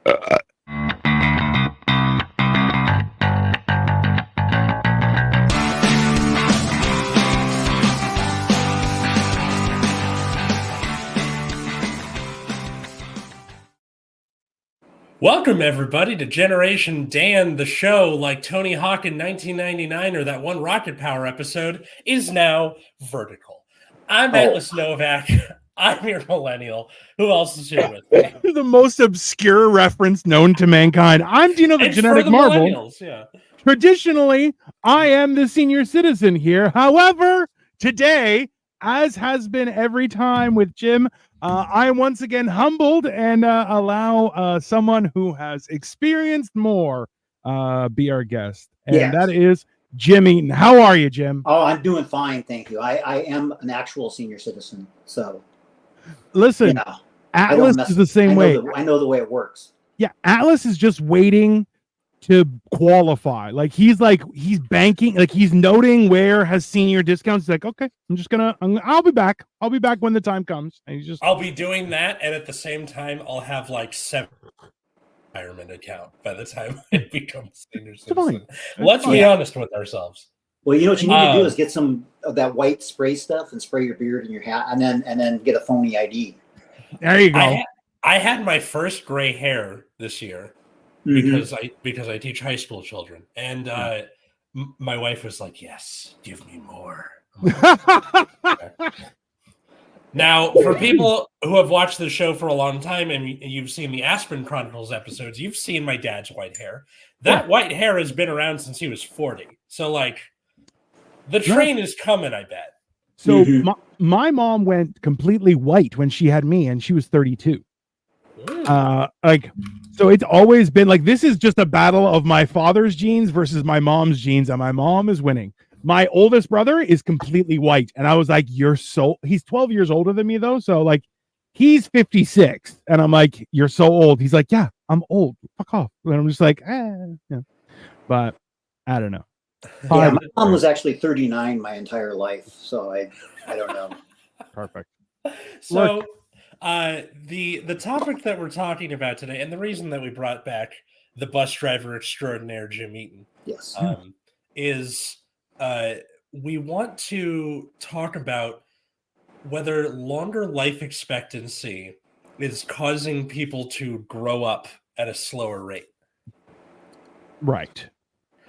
Uh, Welcome, everybody, to Generation Dan, the show, like Tony Hawk in 1999 or that one Rocket Power episode, is now vertical. I'm Atlas Novak. I'm your millennial. Who else is here with me? the most obscure reference known to mankind. I'm Dino the It's for Genetic the Marvel. millennials, yeah. Traditionally, I am the senior citizen here. However, today, as has been every time with Jim, I am once again humbled and allow someone who has experienced more be our guest. And Yes. that is Jim Eaton. How are you, Jim? Oh, I'm doing fine, thank you. I am an actual senior citizen, so Listen, yeah. Atlas is the same way. I know the way it works. Yeah, Atlas is just waiting to qualify. Like he's banking, like he's noting where has senior discounts. He's like, okay, I'll be back. I'll be back when the time comes. And I'll be doing that, and at the same time, I'll have like 7 retirement account by the time I become senior citizen. Let's be honest with ourselves. Well, you know what you need to do is get some of that white spray stuff and spray your beard and your hat, and then get a phony ID. There you go. I had my first gray hair this year because I teach high school children, and my wife was like, "Yes, give me more." Now, for people who have watched the show for a long time and you've seen the Aspen Chronicles episodes, you've seen my dad's white hair. That white hair has been around since he was 40. So, like, the train is coming, I bet. So my mom went completely white when she had me, and she was 32. So it's always been like, this is just a battle of my father's genes versus my mom's genes, and my mom is winning. My oldest brother is completely white, and I was like, he's 12 years older than me though, so like he's 56, and I'm like, you're so old. He's like, yeah, I'm old, fuck off. And I'm just like, yeah. But I don't know. Yeah, my mom was actually 39 my entire life, so I don't know. Perfect. So the topic that we're talking about today, and the reason that we brought back the bus driver extraordinaire Jim Eaton, yes, is we want to talk about whether longer life expectancy is causing people to grow up at a slower rate. Right.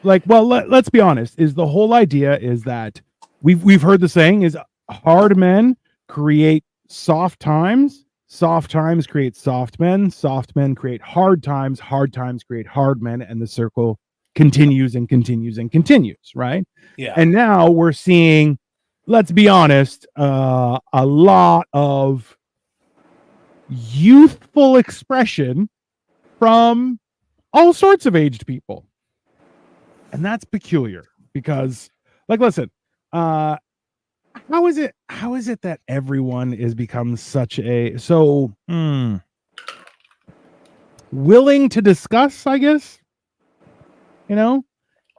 Like, well, let's be honest, is the whole idea is that we've heard the saying is hard men create soft times create soft men create hard times create hard men, and the circle continues and continues and continues, right? Yeah. And now we're seeing, let's be honest, a lot of youthful expression from all sorts of aged people. And that's peculiar because, like, listen, how is it that everyone is become so willing to discuss, I guess, you know,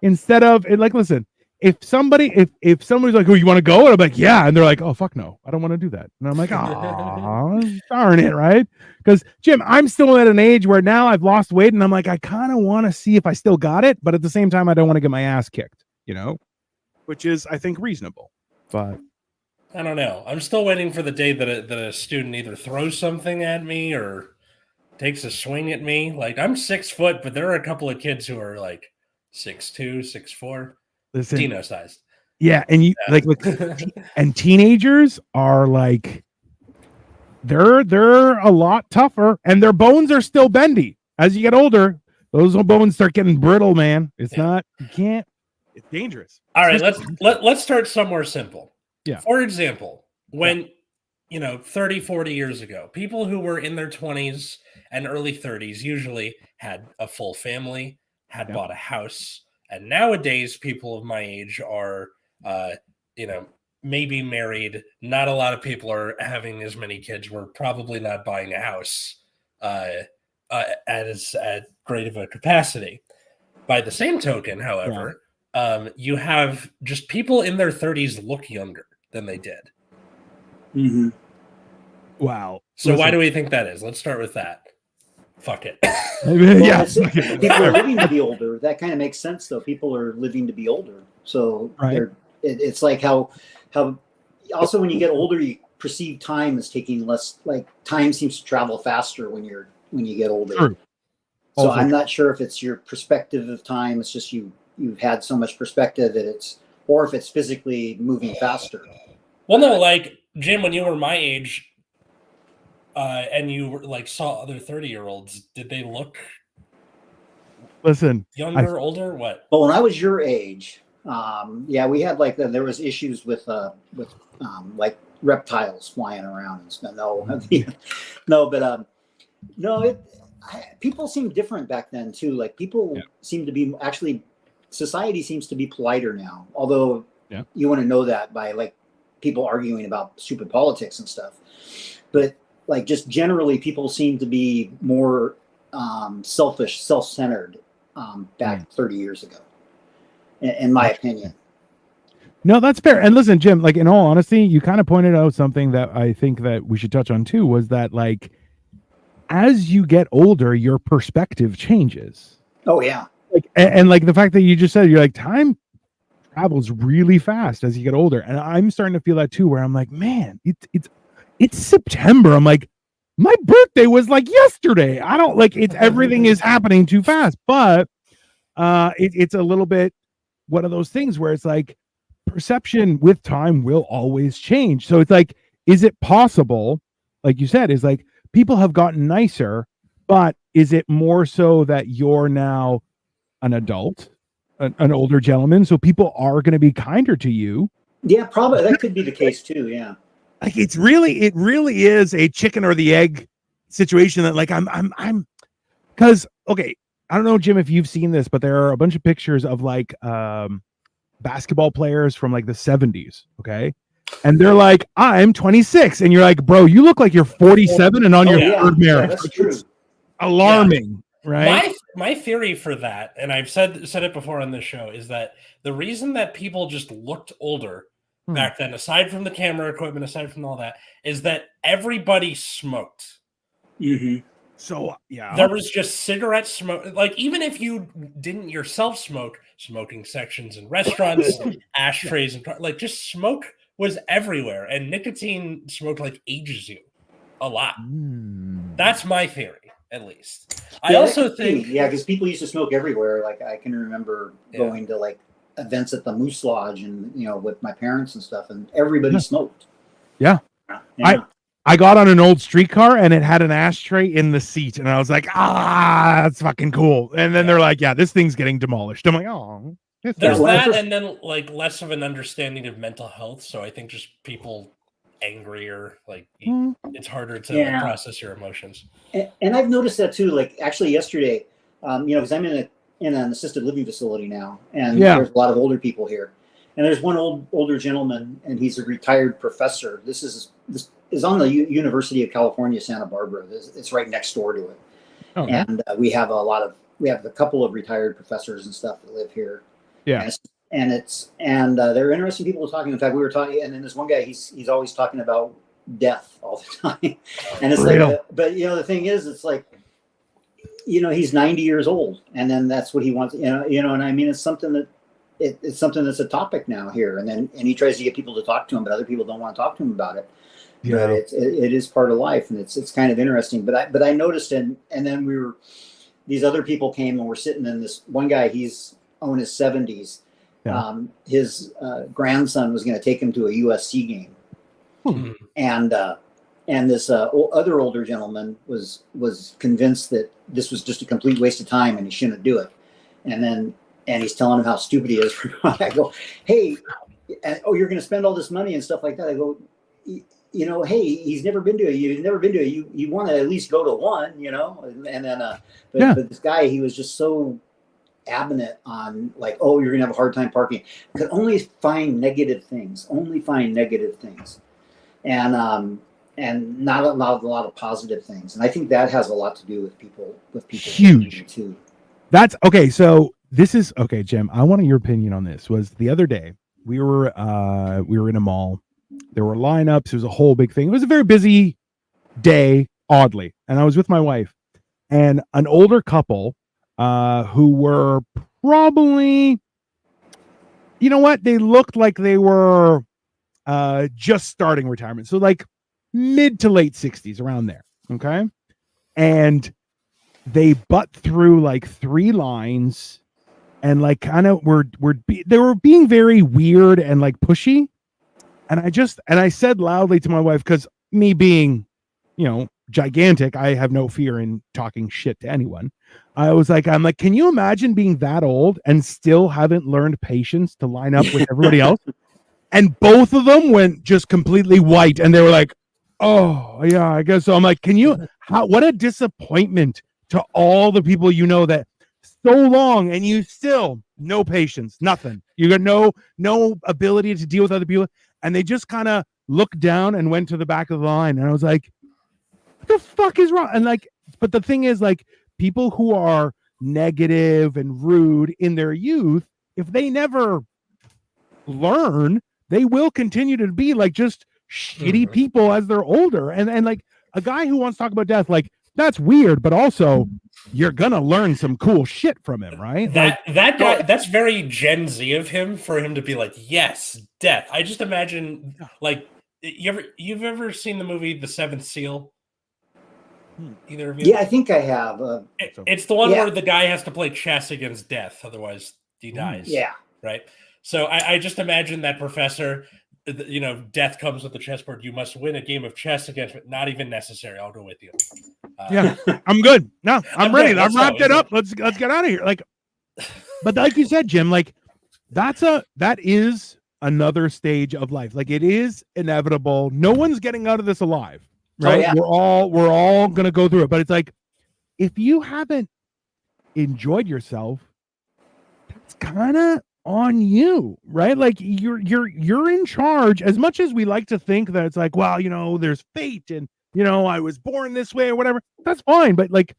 instead of like, listen, if somebody's like, oh, you want to go? And I'm like, yeah. And they're like, oh, fuck no, I don't want to do that. And I'm like, oh, darn it. Right. Because Jim, I'm still at an age where now I've lost weight and I'm like, I kind of want to see if I still got it. But at the same time, I don't want to get my ass kicked, you know, which is, I think, reasonable. But I don't know. I'm still waiting for the day that a student either throws something at me or takes a swing at me. Like, I'm 6 foot, but there are a couple of kids who are like 6'2", 6'4", Dino sized. Yeah, and like and teenagers are like, they're a lot tougher, and their bones are still bendy. As you get older, those bones start getting brittle, man. It's dangerous. All right, let's start somewhere simple. Yeah. For example, when 30, 40 years ago, people who were in their 20s and early 30s usually had a full family, had bought a house, and nowadays people of my age are maybe married. Not a lot of people are having as many kids. We're probably not buying a house at great of a capacity. By the same token, however, you have just people in their 30s look younger than they did. Mm-hmm. Wow. So why do we think that is? Let's start with that. fuck it. Yeah, people are living to be older. That kind of makes sense, though. People are living to be older, so it's like how also when you get older, you perceive time as taking less. Like time seems to travel faster when you get older. True. So I'm not sure if it's your perspective of time. It's just you've had so much perspective that or if it's physically moving faster. Well, no, like Jim, when you were my age, and you were like saw other 30-year-olds, did they look younger, older? What? But when I was your age, we had like there was issues with like reptiles flying around and stuff. People seemed different back then too. Like people seem to be society seems to be politer now. Although you want to know that by like people arguing about stupid politics and stuff, but like just generally people seem to be more selfish, self-centered back 30 years ago, in my opinion. No, that's fair. And listen, Jim, like in all honesty, you kind of pointed out something that I think that we should touch on too, was that like as you get older, your perspective changes. Oh yeah. Like and like the fact that you just said you're like time travels really fast as you get older. And I'm starting to feel that too, where I'm like, man, it's September. I'm like, my birthday was like yesterday. I don't like it's everything is happening too fast. But it's a little bit one of those things where it's like perception with time will always change. So it's like, is it possible, like you said, is like people have gotten nicer, but is it more so that you're now an adult, an older gentleman, so people are going to be kinder to you? Yeah, probably that could be the case too. Yeah. Like it really is a chicken or the egg situation that like I'm because okay, I don't know, Jim, if you've seen this, but there are a bunch of pictures of like basketball players from like the 70s, okay? And they're like, I'm 26, and you're like, bro, you look like you're 47 and on your third marriage. That's true. It's alarming, right? My theory for that, and I've said it before on this show, is that the reason that people just looked older back then, aside from the camera equipment, aside from all that, is that everybody smoked. Mm-hmm. So there was just cigarette smoke. Like even if you didn't yourself smoke, smoking sections in restaurants, ashtrays, and like just smoke was everywhere, and nicotine smoke like ages you a lot. That's my theory, at least. I also think because people used to smoke everywhere. Like I can remember going to like events at the Moose Lodge and with my parents and stuff, and everybody smoked. I got on an old streetcar and it had an ashtray in the seat, and I was like, that's fucking cool. And then they're like, this thing's getting demolished. I'm like, oh. There's that, and then like less of an understanding of mental health. So I think just people angrier, like it's harder to process your emotions. And I've noticed that too. Like actually yesterday, because I'm in an assisted living facility now, and there's a lot of older people here. And there's one older gentleman, and he's a retired professor. This is on the University of California, Santa Barbara. It's right next door to it. Okay. And we have a couple of retired professors and stuff that live here. Yeah. And they're interesting people talking. In fact, we were talking, and then this one guy, he's always talking about death all the time. And it's but the thing is, it's like, he's 90 years old, and then that's what he wants, and I mean, it's something that it's something that's a topic now here. And he tries to get people to talk to him, but other people don't want to talk to him about it. Yeah. But it is part of life, and it's kind of interesting. But I noticed, and then these other people came, and we're sitting in this one guy, he's in his 70s. Yeah. His grandson was going to take him to a USC game. And this other older gentleman was convinced that this was just a complete waste of time and he shouldn't do it. And he's telling him how stupid he is. I go, hey, you're going to spend all this money and stuff like that. I go, hey, he's never been to it. You've never been to it. You want to at least go to one, And then, but this guy, he was just so adamant on like, oh, you're going to have a hard time parking. Could only find negative things. And not a lot of positive things. And I think that has a lot to do with people huge too. That's okay. So this is okay, Jim. I wanted your opinion on this. Was the other day we were in a mall. There were lineups. It was a whole big thing. It was a very busy day, oddly. And I was with my wife. and an older couple who were probably, you know what, they looked like they were just starting retirement, so like mid to late 60s, around there. Okay, and they butt through like 3 lines, and like kind of they were being very weird and like pushy. And I said loudly to my wife, because me being, gigantic, I have no fear in talking shit to anyone. I'm like, can you imagine being that old and still haven't learned patience to line up with everybody else? And both of them went just completely white, and they were like, oh yeah, I guess so. I'm like, what a disappointment to all the people that so long, and you still no patience, nothing. You got no ability to deal with other people, and they just kind of looked down and went to the back of the line. And I was like, what the fuck is wrong? And like, but the thing is, like, people who are negative and rude in their youth, if they never learn, they will continue to be like just shitty people as they're older. And like, a guy who wants to talk about death, like, that's weird, but also you're gonna learn some cool shit from him, right? That guy, that's very Gen Z of him, for him to be like, yes, death. I just imagine, like, you've ever seen the movie The Seventh Seal? Either of you? Yeah, I think I have. It's the one where the guy has to play chess against death, otherwise he dies. Yeah. Right. So I just imagine that professor, death comes with the chessboard. You must win a game of chess against it. Not even necessary. I'll go with you. Yeah, I'm good. No, I'm ready. I've wrapped it up. Let's Let's get out of here. Like, but like you said, Jim, like that is another stage of life. Like, it is inevitable. No one's getting out of this alive, right? Oh, yeah. We're all gonna go through it. But it's like, if you haven't enjoyed yourself, that's kind of on you, right? Like, you're in charge. As much as we like to think that it's like, well, there's fate, and I was born this way or whatever, that's fine. But like,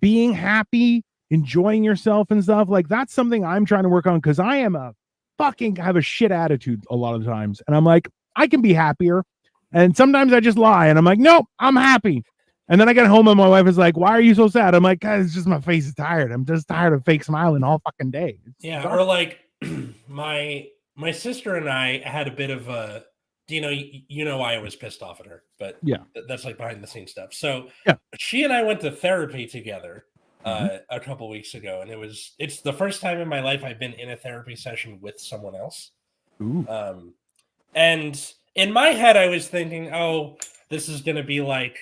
being happy, enjoying yourself and stuff, like, that's something I'm trying to work on, because I have a shit attitude a lot of the times, and I'm like, I can be happier, and sometimes I just lie and I'm like, nope, I'm happy. And then I get home and my wife is like, why are you so sad? I'm like, it's just my face is tired. I'm just tired of fake smiling all fucking day. Or like my sister and I had a bit of a, I was pissed off at her, but yeah, that's like behind the scenes stuff. So she and I went to therapy together a couple weeks ago, and it's the first time in my life I've been in a therapy session with someone else. Ooh. And in my head, I was thinking, oh, this is going to be like,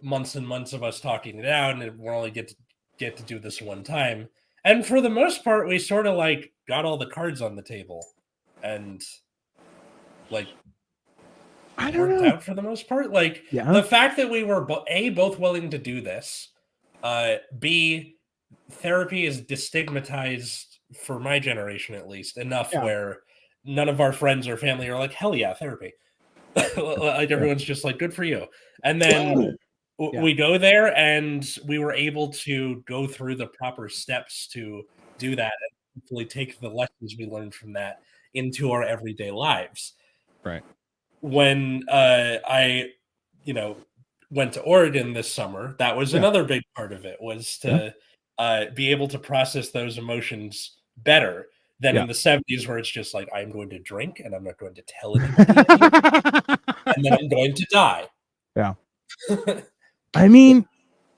months and months of us talking it out, and we'll only get to do this one time. And for the most part, we sort of like got all the cards on the table, and like, I don't worked know. out for the most part. Like, the fact that we were both willing to do this, B, therapy is destigmatized for my generation, at least, enough where none of our friends or family are like, hell yeah, therapy. Like, everyone's just like, good for you. And then we go there, and we were able to go through the proper steps to do that, and hopefully take the lessons we learned from that into our everyday lives. Right. When I went to Oregon this summer, that was another big part of it, was to be able to process those emotions better than in the 70s, where it's just like, I'm going to drink and I'm not going to tell anybody, and then I'm going to die. Yeah. I mean,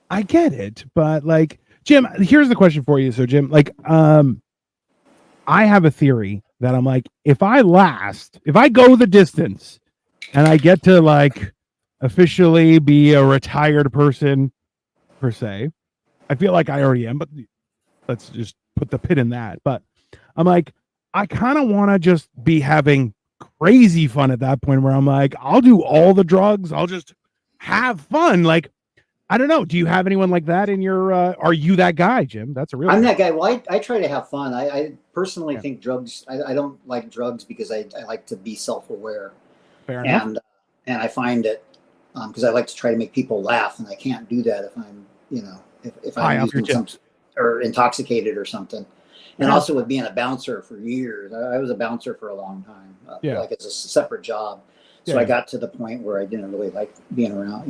I get it, but like, Jim, here's the question for you. So, Jim, like, I have a theory that I'm like, if I go the distance and I get to like officially be a retired person per se, I feel like I already am, but let's just put the pin in that. But I'm like, I kind of want to just be having crazy fun at that point, where I'm like, I'll do all the drugs. I'll just have fun. Like, I don't know. Do you have anyone like that in your, are you that guy, Jim? That's a real I'm guy. that guy. Well, I try to have fun. I personally think drugs, I don't like drugs because I like to be self-aware. Fair enough. And I find it, because I like to try to make people laugh, and I can't do that if I'm, if I'm using something or intoxicated or something. And also with being a bouncer for years, I was a bouncer for a long time, like as a separate job. So I got to the point where I didn't really like being around,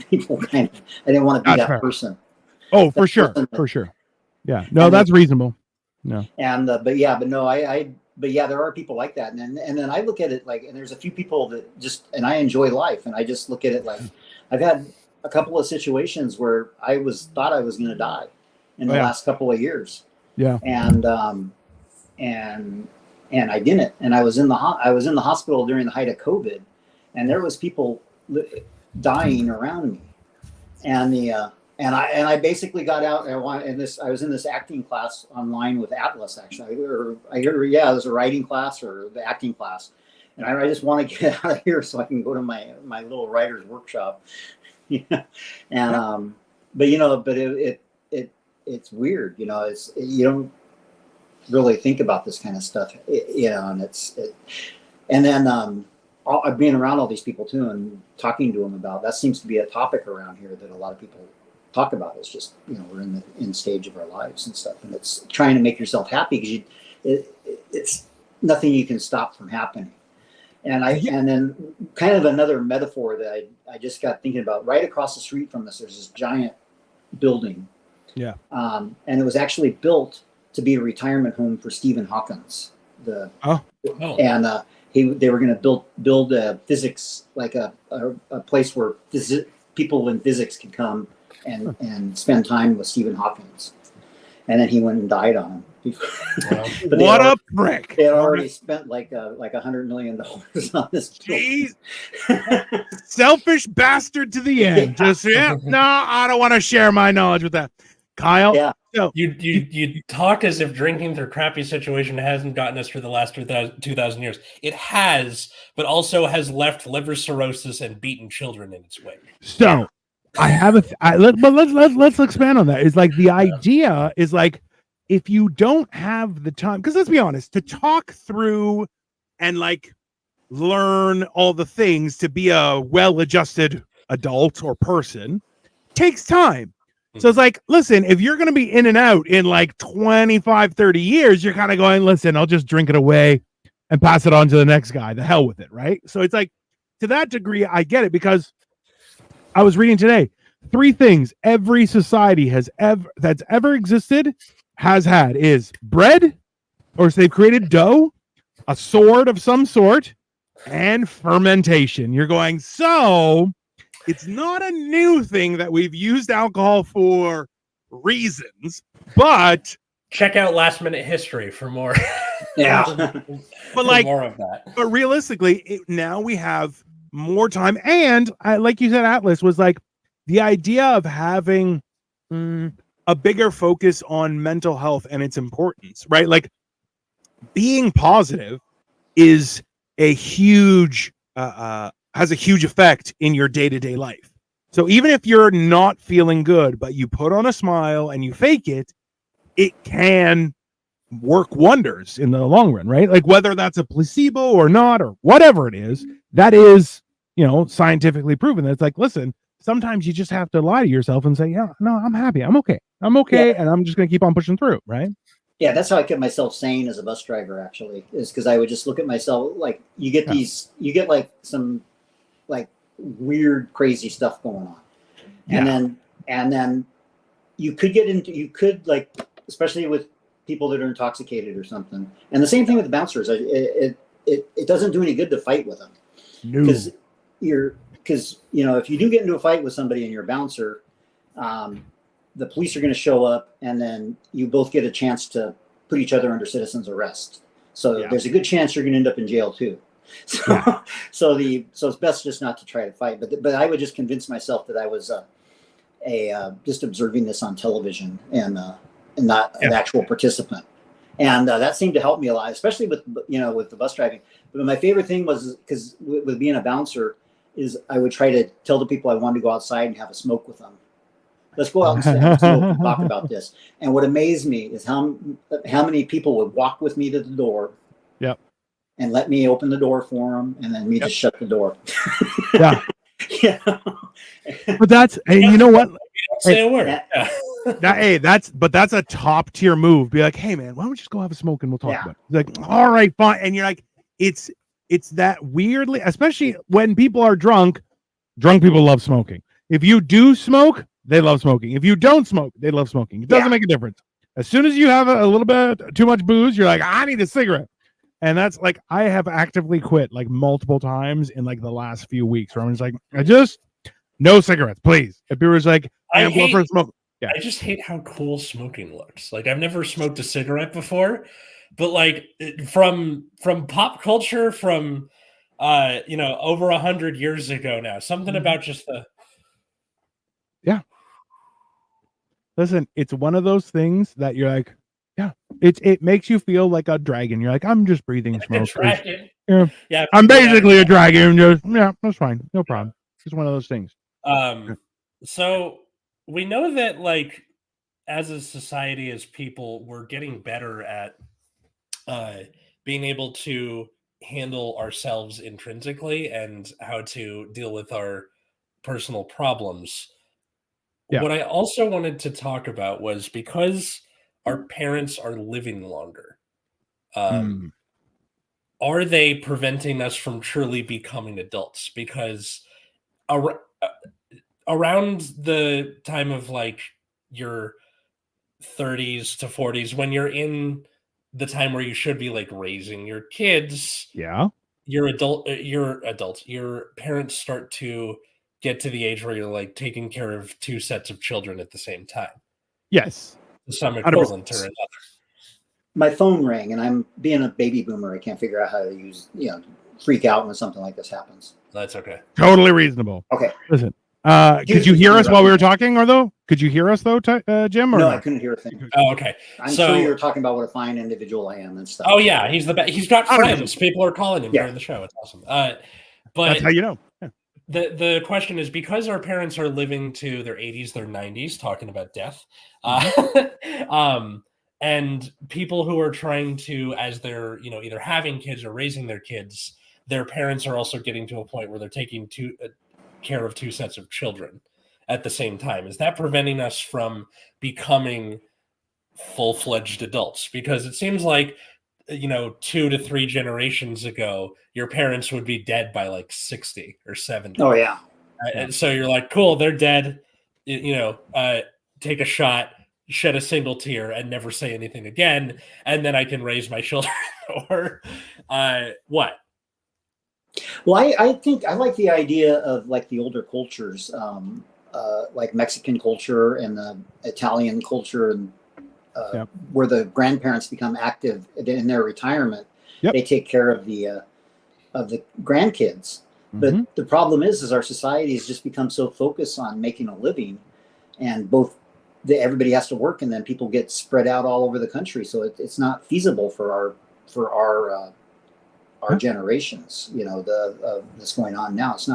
people. I didn't want to be that person. Oh, for sure. Yeah. No, that's reasonable. No. And but there are people like that, and then I look at it like, and there's a few people that and I enjoy life, and I just look at it like, I've had a couple of situations where I thought I was going to die in the last couple of years. Yeah. And I didn't, and I was in the hospital during the height of COVID, and there was people dying around me, and I basically got out, and I was in this acting class online with Atlas, actually. It was a writing class or the acting class. And I just want to get out of here so I can go to my little writer's workshop. And, but it's weird, you don't really think about this kind of stuff, and then, being around all these people too, and talking to them about, that seems to be a topic around here that a lot of people talk about. It's just, we're in the end stage of our lives and stuff, and it's trying to make yourself happy, because it's nothing you can stop from happening. And then kind of another metaphor that I just got thinking about, right across the street from us, there's this giant building. Yeah. And it was actually built to be a retirement home for Stephen Hawking. And they were going to build a physics, like a place where people in physics could come and spend time with Stephen Hawking. And then he went and died on him. What a prick! They had already spent like $100 million on this. Jeez. Selfish bastard to the end. No, I don't want to share my knowledge with that. Kyle, yeah. So you talk as if drinking through crappy situation hasn't gotten us for the last 2,000 years. It has, but also has left liver cirrhosis and beaten children in its wake. So let's expand on that. It's like the idea is like, if you don't have the time, because let's be honest, to talk through and like learn all the things to be a well-adjusted adult or person takes time. So it's like, listen, if you're going to be in and out in like 25, 30 years, you're kind of going, listen, I'll just drink it away and pass it on to the next guy. The hell with it, right? So it's like, to that degree, I get it, because I was reading today, 3 things every society that's ever existed has had is bread, or so they've created dough, a sword of some sort, and fermentation. You're going, so it's not a new thing that we've used alcohol for reasons, but check out Last Minute History for more. Yeah. But like more of that. But realistically, now we have more time. And like you said, Atlas was like the idea of having a bigger focus on mental health and its importance, right? Like being positive is a huge, has a huge effect in your day-to-day life. So even if you're not feeling good, but you put on a smile and you fake it, it can work wonders in the long run, right? Like whether that's a placebo or not, or whatever it is, that is, scientifically proven. It's like, listen, sometimes you just have to lie to yourself and say, yeah, no, I'm happy. I'm okay. Yeah. And I'm just going to keep on pushing through. Right. Yeah. That's how I kept myself sane as a bus driver, actually, is because I would just look at myself. Like you get like some like weird, crazy stuff going on. And then you could like, especially with people that are intoxicated or something. And the same thing with the bouncers. It doesn't do any good to fight with them. Because if you do get into a fight with somebody and you're a bouncer, the police are going to show up, and then you both get a chance to put each other under citizen's arrest. So there's a good chance you're going to end up in jail too. So it's best just not to try to fight. But I would just convince myself that I was just observing this on television and not an actual participant. And that seemed to help me a lot, especially with the bus driving. But my favorite thing was, because with being a bouncer, is I would try to tell the people I wanted to go outside and have a smoke with them. Let's go out and have a smoke and talk about this. And what amazed me is how many people would walk with me to the door. Yep. And let me open the door for them, and then me just shut the door. Yeah. But that's, and you know what? Say a word. That's a top tier move. Be like, hey man, why don't we just go have a smoke and we'll talk about it? It's like, all right, fine. And you're like, it's that weirdly, especially when people are drunk people love smoking. If you do smoke, they love smoking. If you don't smoke, they love smoking. It doesn't make a difference. As soon as you have a little bit too much booze, you're like, I need a cigarette. And that's like, I have actively quit like multiple times in like the last few weeks where I'm just like, no cigarettes, please. If it was like, I'm going for a smoke. Yeah. I just hate how cool smoking looks. Like, I've never smoked a cigarette before, but like from pop culture, from over 100 years ago now, something about just the Listen, it's one of those things that you're like, it makes you feel like a dragon. You're like, I'm just breathing smoke. Yeah, I'm basically a dragon. Just that's fine, no problem. It's one of those things. So we know that, like, as a society, as people, we're getting better at being able to handle ourselves intrinsically and how to deal with our personal problems. Yeah. What I also wanted to talk about was, because our parents are living longer, are they preventing us from truly becoming adults? Because around the time of like your 30s to 40s, when you're in the time where you should be like raising your kids, your parents start to get to the age where you're like taking care of two sets of children at the same time. Yes. Some equivalent to another. My phone rang, and I'm being a baby boomer. I can't figure out how to use, freak out when something like this happens. That's okay. Totally reasonable. Okay. Listen, could you hear us while we were talking, or though? Could you hear us though, Jim? Or no, I couldn't hear a thing. Oh, okay. I'm sure you were talking about what a fine individual I am and stuff. Oh yeah, he's the best. He's got friends. People are calling him during the show. It's awesome. But that's how you know. Yeah. The question is, because our parents are living to their 80s, their 90s, talking about death, and people who are trying to, as they're either having kids or raising their kids, their parents are also getting to a point where they're taking care of two sets of children at the same time. Is that preventing us from becoming full-fledged adults? Because it seems like 2 to 3 generations ago, your parents would be dead by like 60 or 70. Oh yeah. And so you're like, cool, they're dead. Take a shot, shed a single tear, and never say anything again, and then I can raise my children. Or what? Well, I think I like the idea of like the older cultures, like Mexican culture and the Italian culture, and where the grandparents become active in their retirement. They take care of the grandkids. But the problem is our society has just become so focused on making a living, and everybody has to work, and then people get spread out all over the country. So it's not feasible for our generations. That's going on now. It's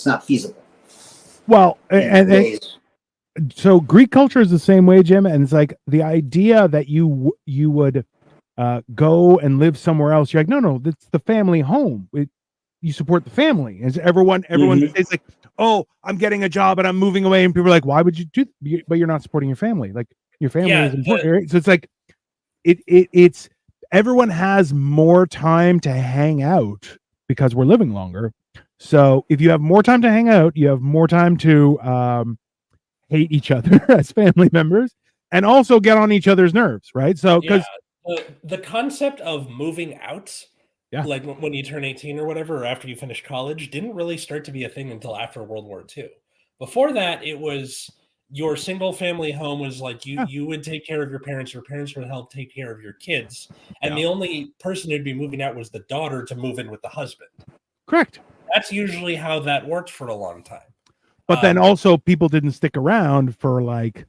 not feasible. Well, and so Greek culture is the same way, Jim. And it's like the idea that you would go and live somewhere else. You're like, no, that's the family home. You support the family. And everyone says like, oh, I'm getting a job and I'm moving away. And people are like, why would you do? But you're not supporting your family. Like, your family is important. Right? So it's like, it's everyone has more time to hang out because we're living longer. So if you have more time to hang out, you have more time to hate each other as family members, and also get on each other's nerves, right? So because the concept of moving out, like when you turn 18 or whatever, or after you finish college, didn't really start to be a thing until after World War II. Before that, it was your single family home was like you would take care of your parents would help take care of your kids, and the only person who'd be moving out was the daughter to move in with the husband. Correct. That's usually how that worked for a long time. But then also people didn't stick around for like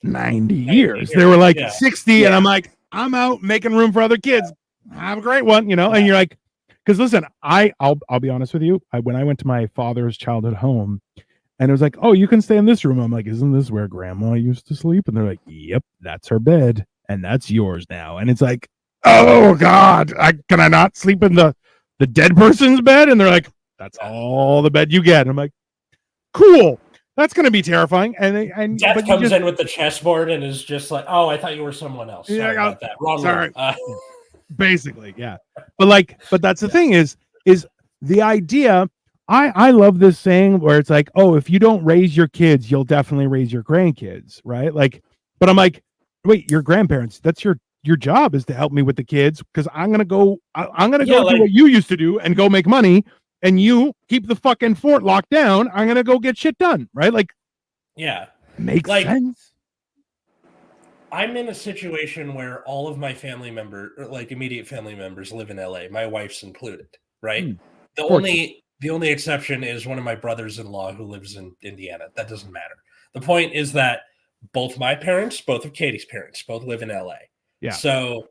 90 years. They were like 60 and I'm like, I'm out making room for other kids. Have a great one, and you're like, because listen, I'll be honest with you. When I went to my father's childhood home, and it was like, oh, you can stay in this room. I'm like, isn't this where grandma used to sleep? And they're like, yep, that's her bed. And that's yours now. And it's like, oh God, can I not sleep in the dead person's bed? And they're like, that's all the bed you get. And I'm like, cool. That's going to be terrifying. And Death comes in with the chessboard and is just like, oh, I thought you were someone else. Sorry about that. Wrong. Sorry. Basically, yeah. But that's the thing is the idea. I love this saying where it's like, oh, if you don't raise your kids, you'll definitely raise your grandkids, right? Like, but I'm like, wait, your grandparents, that's your job is to help me with the kids because I'm gonna go do what you used to do and go make money, and you keep the fucking fort locked down. I'm gonna go get shit done, right? Like, yeah, makes sense. I'm in a situation where all of my family immediate family members live in LA, my wife's included, right? The only exception is one of my brothers-in-law who lives in Indiana. That doesn't matter. The point is that both of Katie's parents, both live in LA. Yeah. So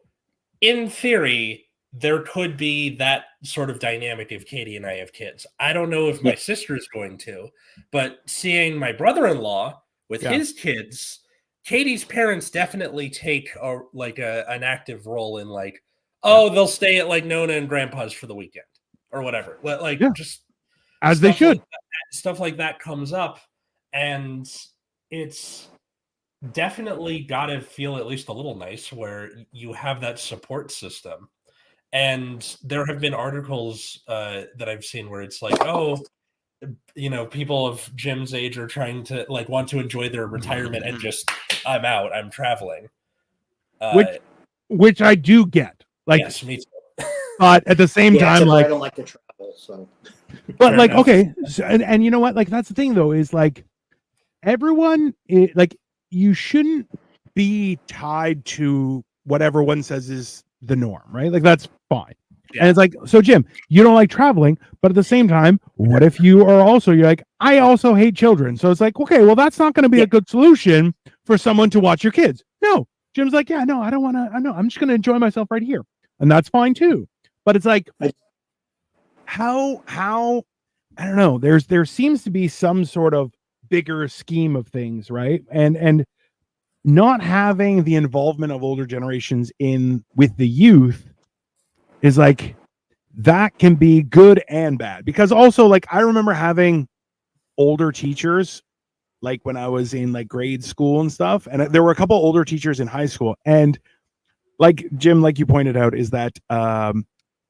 in theory, there could be that sort of dynamic if Katie and I have kids. I don't know if my sister is going to, but seeing my brother-in-law with his kids, Katie's parents definitely take an active role in they'll stay at Nona and Grandpa's for the weekend or whatever. Just as they should. Stuff like that comes up, and it's definitely got to feel at least a little nice where you have that support system. And there have been articles that I've seen where it's like, oh, people of Jim's age are trying to want to enjoy their retirement and just, I'm out, I'm traveling. Which I do get. Yes, me too. But at the same time, I don't like to travel, so. But okay, so, and you know what? That's the thing though, is everyone, you shouldn't be tied to what everyone says is the norm, right? That's fine. Yeah. And it's so Jim, you don't like traveling, but at the same time, what if you're like, I also hate children. So it's okay, well, that's not going to be a good solution for someone to watch your kids. No, Jim's I don't want to, I'm just going to enjoy myself right here. And that's fine too. But it's how I don't know. There seems to be some sort of bigger scheme of things, right? And not having the involvement of older generations with the youth is that can be good and bad. Because also I remember having older teachers when I was in grade school and stuff, and there were a couple older teachers in high school, and Jim, you pointed out, is that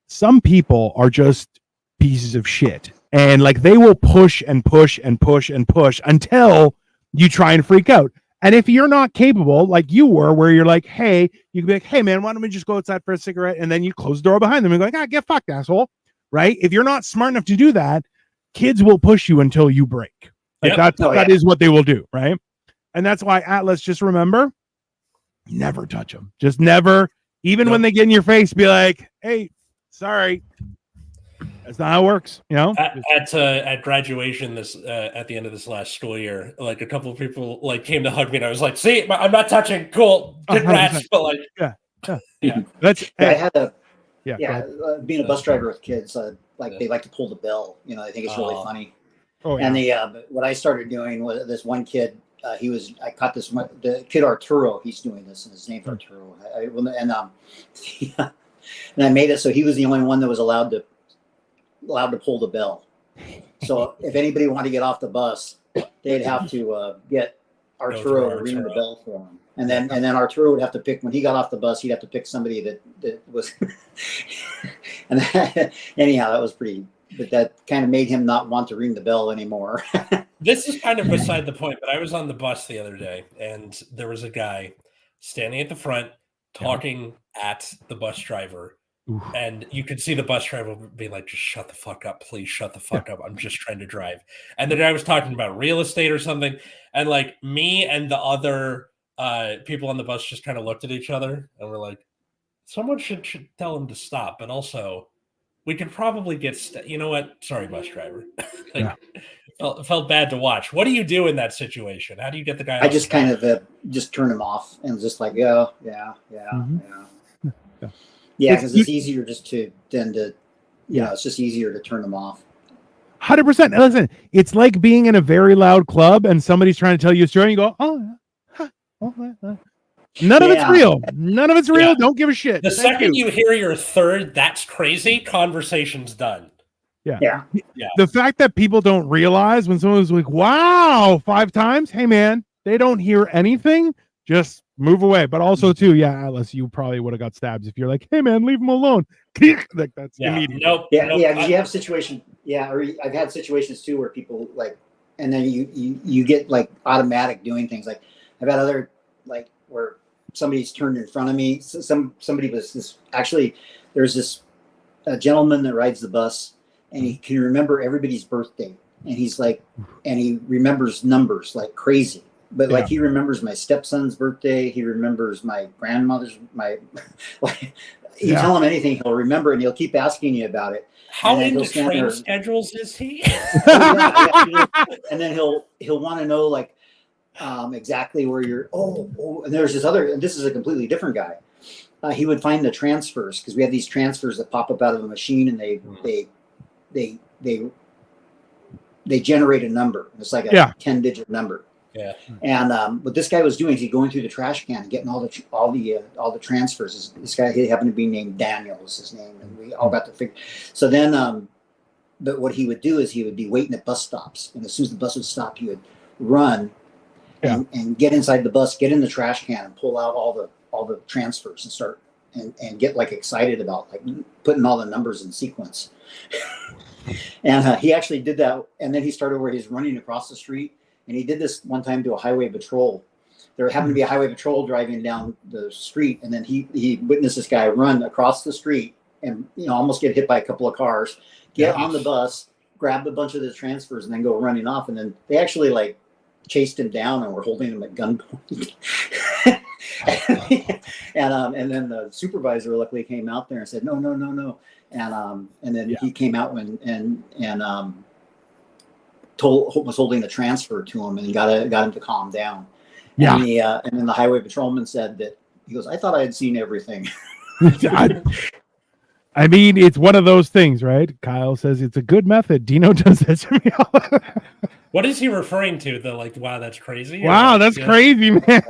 some people are just pieces of shit, and they will push and push and push and push until you try and freak out. And if you're not capable, like you were, where you're hey, you can be hey man, why don't we just go outside for a cigarette? And then you close the door behind them and go get fucked, asshole. Right? If you're not smart enough to do that, kids will push you until you break. That is what they will do, right? And that's why Atlas, just remember, never touch them. Just never, even when they get in your face, be hey, sorry. That's not how it works, At graduation at the end of this last school year, a couple of people came to hug me, and I was see, I'm not touching. Cool, congrats. But yeah. I had being a bus driver with kids, they like to pull the bell. I think it's really funny. Oh, yeah. And what I started doing was this one kid. I caught the kid Arturo. He's doing this, and his name's Arturo. And I made it so he was the only one that was allowed to pull the bell. So if anybody wanted to get off the bus, they'd have to get Arturo to ring the bell for him. And then Arturo would have to pick, when he got off the bus, he'd have to pick somebody that was and anyhow, that was pretty, but that kind of made him not want to ring the bell anymore. This is kind of beside the point, but I was on the bus the other day, and there was a guy standing at the front talking at the bus driver. Oof. And you could see the bus driver be just shut the fuck up, please shut the fuck up. I'm just trying to drive. And the guy was talking about real estate or something. And me and the other people on the bus just kind of looked at each other and we're someone should tell him to stop. But also we could probably get, you know what? Sorry, bus driver. Felt bad to watch. What do you do in that situation? How do you get the guy? I just kind of just turn him off and just yeah. Yeah, because it's easier it's just easier to turn them off. 100%. Listen, it's like being in a very loud club and somebody's trying to tell you a story and you go, none of it's real. None of it's real. Don't give a shit. The second you hear your third, that's crazy, conversation's done. Yeah. The fact that people don't realize when someone's wow, 5 times, hey man, they don't hear anything. just move away. But also too, yeah, Alice, you probably would have got stabs if you're like, hey man, leave him alone. Like that's immediate. Nope. Yeah, nope. yeah, because you have situations. Yeah, or I've had situations too where people like, and then you get like automatic doing things. Like I've had other like where somebody's turned in front of me. Somebody was this actually. There's this a gentleman that rides the bus, and he can remember everybody's birthday, and he's like, and he remembers numbers like crazy. But like he remembers my stepson's birthday, he remembers my grandmother's like you tell him anything, he'll remember, and he'll keep asking you about it. How into train schedules is he? And then he'll want to know like exactly where you're. And there's this other, and this is a completely different guy. He would find the transfers because we have these transfers that pop up out of a machine, and they generate a number. It's like a 10-digit number. Yeah. And what this guy was doing is he's going through the trash can and getting all the transfers. This guy, he happened to be named Daniel, was his name, and we all got to figure. So then, but what he would do is he would be waiting at bus stops, and as soon as the bus would stop, he would run and get inside the bus, get in the trash can, and pull out all the transfers and start and get like excited about like putting all the numbers in sequence. And he actually did that, and then he started where he's running across the street. And he did this one time to a highway patrol. There happened to be a highway patrol driving down the street, and then he witnessed this guy run across the street and almost get hit by a couple of cars, get on the bus, grab a bunch of the transfers, and then go running off. And then they actually like chased him down and were holding him at gunpoint. And then the supervisor luckily came out there and said, no. And then he came out and was holding the transfer to him and got him to calm down. Yeah. And then the highway patrolman said that he goes, I thought I had seen everything. I mean, it's one of those things, right? Kyle says it's a good method. Dino does that to me. What is he referring to? The like, wow, that's crazy. Wow, that's crazy, man.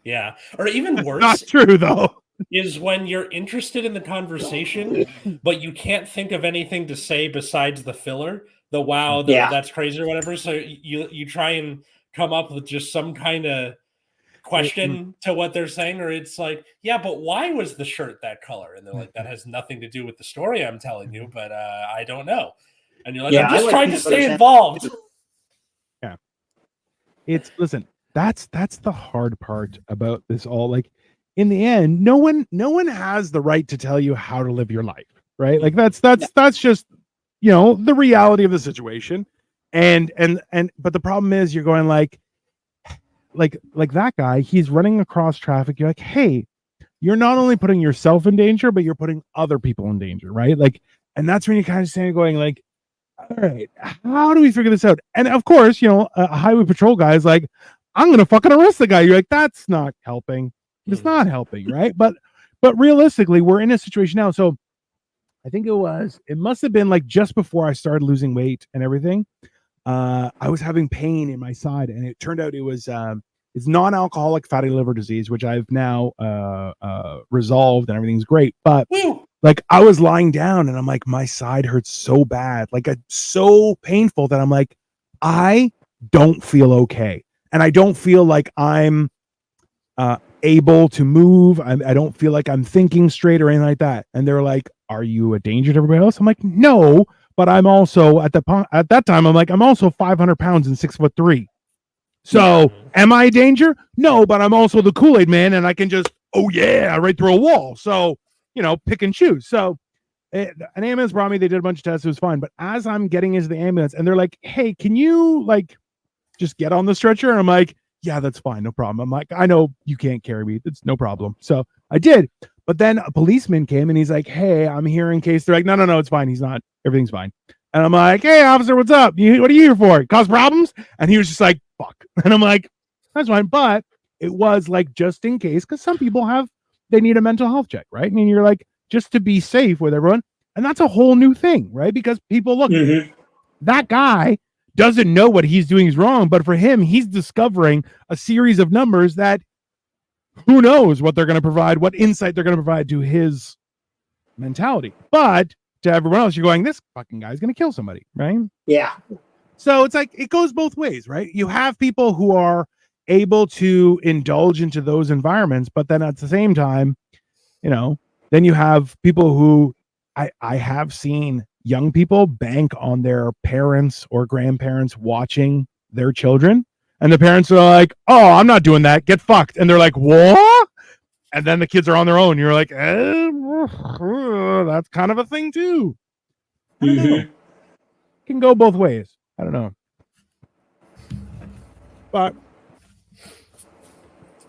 Yeah. Or even worse. Not true though. Is when you're interested in the conversation, but you can't think of anything to say besides the filler. The wow, that's crazy or whatever. So you try and come up with just some kind of question to what they're saying, or it's like, yeah, but why was the shirt that color? And they're like, that has nothing to do with the story I'm telling you, but I don't know. And you're like, I'm just trying to stay involved. Yeah. Listen, that's the hard part about this all. Like in the end, no one has the right to tell you how to live your life, right? Like that's just the reality of the situation. And but the problem is you're going like that guy, he's running across traffic. You're like, hey, you're not only putting yourself in danger, but you're putting other people in danger, right? Like, and that's when you kind of stand going like, all right, how do we figure this out? And of course, a highway patrol guy is like, I'm going to fucking arrest the guy. You're like, that's not helping. It's not helping, right? But realistically, we're in a situation now. So I think it must have been like just before I started losing weight and everything. I was having pain in my side, and it turned out it was it's non-alcoholic fatty liver disease, which I've now resolved and everything's great. But like I was lying down and I'm like, my side hurts so bad, like it's so painful that I'm like, I don't feel okay. And I don't feel like I'm able to move. I don't feel like I'm thinking straight or anything like that. And they're like, are you a danger to everybody else? I'm like, no, but I'm also at that time, I'm like, I'm also 500 pounds and 6'3". So am I a danger? No, but I'm also the Kool-Aid man and I can just, right through a wall. So, pick and choose. So an ambulance brought me, they did a bunch of tests. It was fine. But as I'm getting into the ambulance and they're like, hey, can you like just get on the stretcher? And I'm like, yeah, that's fine. No problem. I'm like, I know you can't carry me. It's no problem. So I did. But then a policeman came and he's like, hey, I'm here in case. They're like, no, it's fine. He's not. Everything's fine. And I'm like, hey, officer, what's up? What are you here for? Cause problems? And he was just like, fuck. And I'm like, that's fine. But it was like, just in case, because some people they need a mental health check, right? I mean, you're like, just to be safe with everyone. And that's a whole new thing, right? Because people look, that guy doesn't know what he's doing is wrong, but for him, he's discovering a series of numbers that who knows what they're going to provide, what insight they're going to provide to his mentality. But to everyone else, you're going, this fucking guy's going to kill somebody, right? Yeah. So it's like, it goes both ways, right? You have people who are able to indulge into those environments, but then at the same time, then you have people who I have seen young people bank on their parents or grandparents watching their children, and the parents are like, "Oh, I'm not doing that. Get fucked." And they're like, "What?" And then the kids are on their own. You're like, that's kind of a thing too. I don't know. It can go both ways. I don't know. But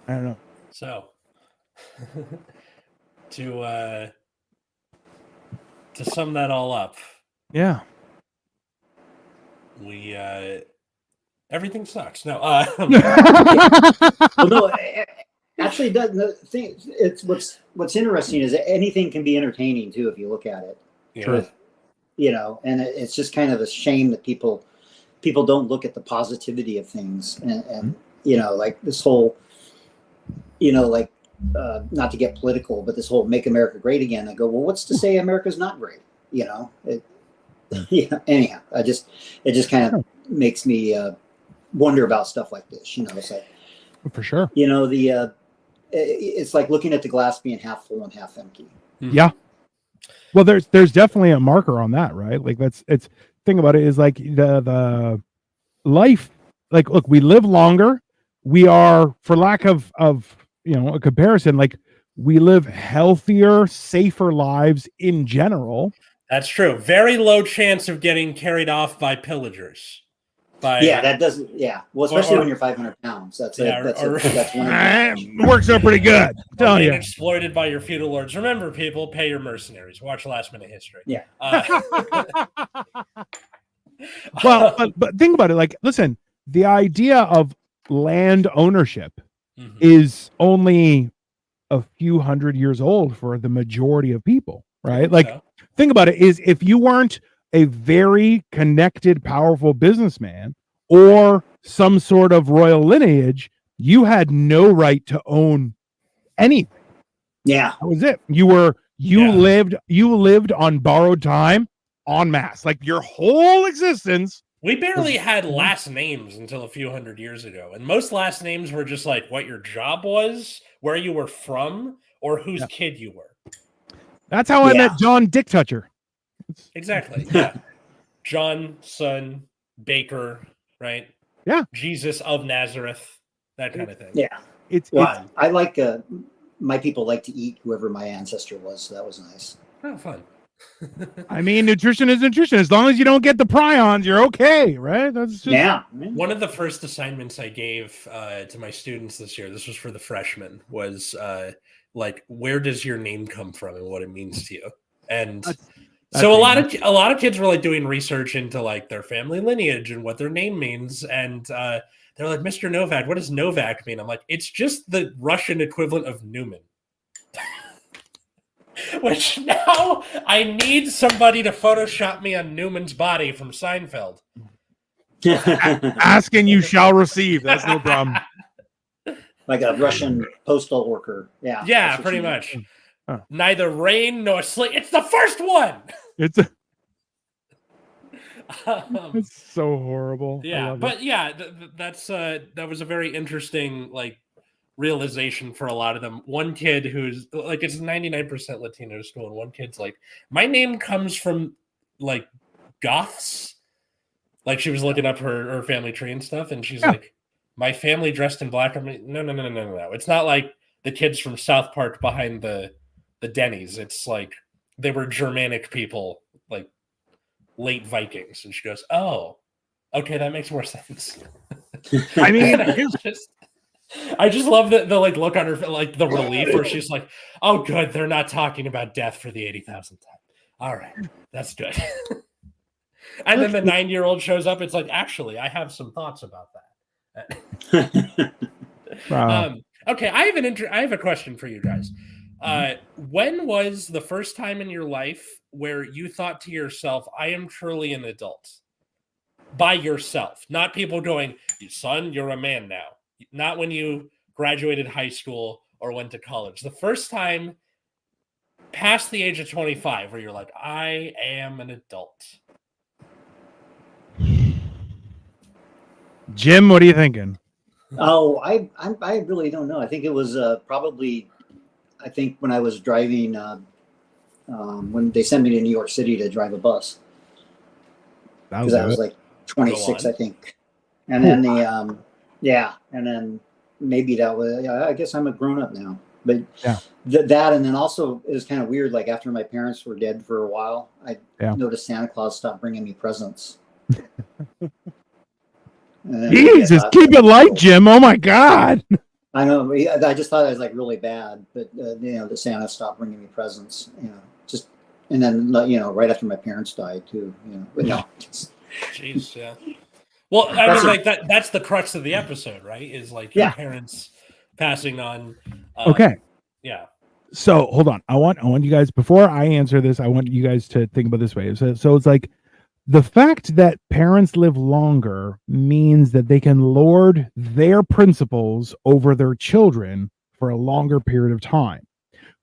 I don't know. So to sum that all up, yeah, we everything sucks. No, Well, no, actually, the thing it's what's interesting is that anything can be entertaining too if you look at it. yeah. And it's just kind of a shame that people don't look at the positivity of things, and like this whole, not to get political, but this whole "Make America Great Again." I go, well, what's to say America's not great? Yeah. Anyhow, it just kind of makes me wonder about stuff like this. It's like, for sure. It's like looking at the glass being half full and half empty. Yeah. Well, there's definitely a marker on that, right? Like it's thing about it is like the life, like, look, we live longer. We are, for lack of a comparison, like we live healthier, safer lives in general. That's true. Very low chance of getting carried off by pillagers. That doesn't. Yeah, well, especially when you're 500 pounds. That's one. Works out pretty good. Telling you, exploited by your feudal lords. Remember, people, pay your mercenaries. Watch Last Minute History. Yeah. Well, but think about it. Like, listen, the idea of land ownership is only a few hundred years old for the majority of people, right? Like, think about it. Is if you weren't a very connected, powerful businessman or some sort of royal lineage, you had no right to own anything. Yeah, that was it. You lived on borrowed time en masse, like your whole existence. We barely had last names until a few hundred years ago, and most last names were just like what your job was, where you were from, or whose kid you were. That's how I met John Dick Toucher. Exactly. Yeah. John, son, Baker, right? Yeah. Jesus of Nazareth, that kind of thing. Yeah. I like my people like to eat whoever my ancestor was, so that was nice. Oh, fun. I mean, nutrition is nutrition. As long as you don't get the prions, you're okay, right? That's just... One of the first assignments I gave to my students this year, this was for the freshmen, was like, where does your name come from and what it means to you? And so a lot of kids were like doing research into like their family lineage and what their name means, and they're like, Mr. Novak, what does Novak mean? I'm like, it's just the Russian equivalent of Newman. Which now I need somebody to Photoshop me on Newman's body from Seinfeld. Ask and you shall receive. That's no problem. Like a Russian postal worker. Yeah. Yeah, pretty much. Neither rain nor sleet. It's the first one. It's so horrible. Yeah, but that was a very interesting realization for a lot of them. One kid who's like, it's 99% Latino school, and one kid's like, my name comes from like goths. Like, she was looking up her family tree and stuff, and she's like, my family dressed in black. I'm like, no. It's not like the kids from South Park behind the Denny's. It's like they were Germanic people, like late Vikings. And she goes, oh, okay, that makes more sense. I mean, I just love the like look on her, like the relief where she's like, oh, good, they're not talking about death for the 80,000th time. All right, that's good. And then the 9-year-old shows up. It's like, actually, I have some thoughts about that. Wow. Okay, I have a question for you guys. When was the first time in your life where you thought to yourself, I am truly an adult? By yourself, not people going, son, you're a man now. Not when you graduated high school or went to college. The first time past the age of 25 where you're like, I am an adult. Jim, what are you thinking? Oh, I really don't know. I think it was probably, I think when I was driving, when they sent me to New York City to drive a bus, because I was like 26, I think. And then yeah, and then maybe that was, yeah, I guess I'm a grown up now. But yeah. That, and then also it was kind of weird. Like after my parents were dead for a while, I noticed Santa Claus stopped bringing me presents. Jesus, keep it light, Jim. Oh my God. I know. I just thought it was like really bad, but the Santa stopped bringing me presents. Just and then right after my parents died too. But no. Jeez, yeah. Well, I mean, like that's the crux of the episode, right? Is like your parents passing on. Okay. Yeah. So hold on. I want you guys, before I answer this, I want you guys to think about this way. So it's like the fact that parents live longer means that they can lord their principles over their children for a longer period of time,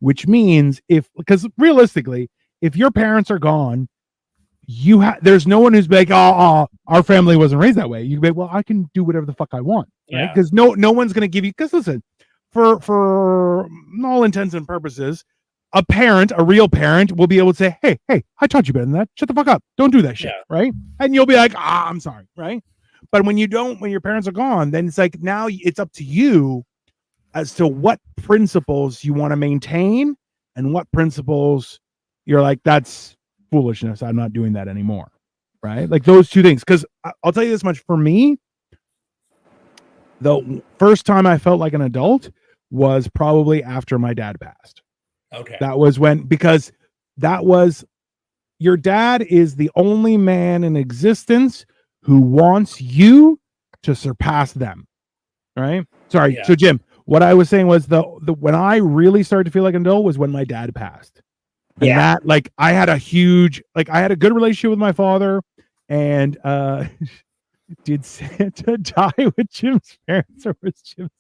which means because realistically, if your parents are gone, there's no one who's like, our family wasn't raised that way. You be, well, I can do whatever the fuck I want, right? Because no one's going to give you, because listen, for all intents and purposes, a real parent will be able to say, hey, I taught you better than that. Shut the fuck up. Don't do that shit, right? And you'll be like, I'm sorry, right? But when your parents are gone, then it's like, now it's up to you as to what principles you want to maintain and what principles you're like, that's foolishness. I'm not doing that anymore, right? Like those two things. Because I'll tell you this much, for me, the first time I felt like an adult was probably after my dad passed. Okay. That was because your dad is the only man in existence who wants you to surpass them. Right? Sorry. Yeah. So Jim, what I was saying was the when I really started to feel like an adult was when my dad passed. And that, like, I had a good relationship with my father, and did Santa die with Jim's parents, or was Jim's?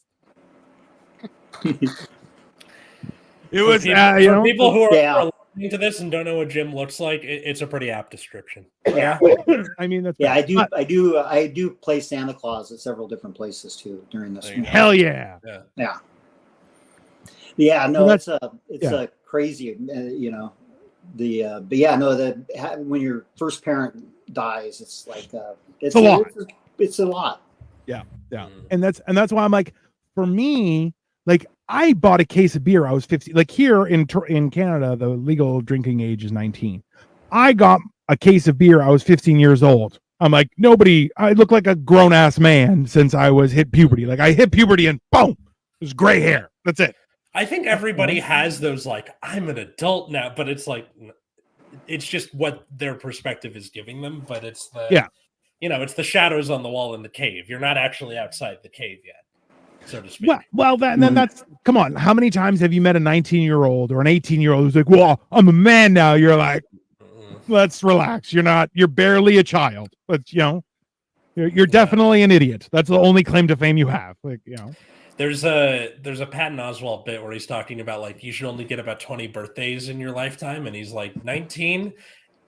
It was people who are listening to this and don't know what Jim looks like. It's a pretty apt description. Yeah, I mean that's I do play Santa Claus at several different places too during this. Hell yeah. No, it's a crazy, when your first parent dies, it's like it's a lot. It's a lot. Yeah. And that's why I'm like, for me, like, I bought a case of beer. I was 15. Like here in Canada, the legal drinking age is 19. I got a case of beer. I was 15 years old. I'm like, I look like a grown ass man since I hit puberty. Like I hit puberty and boom, there's gray hair. That's it. I think everybody has those, like, I'm an adult now, but it's like, it's just what their perspective is giving them. But it's it's the shadows on the wall in the cave. You're not actually outside the cave yet, so to speak. Then that's, come on. How many times have you met a 19-year-old or an 18-year-old who's like, well, I'm a man now. You're like, let's relax. You're barely a child, but you're definitely an idiot. That's the only claim to fame you have. Like, There's a Patton Oswalt bit where he's talking about, like, you should only get about 20 birthdays in your lifetime. And he's like, 19,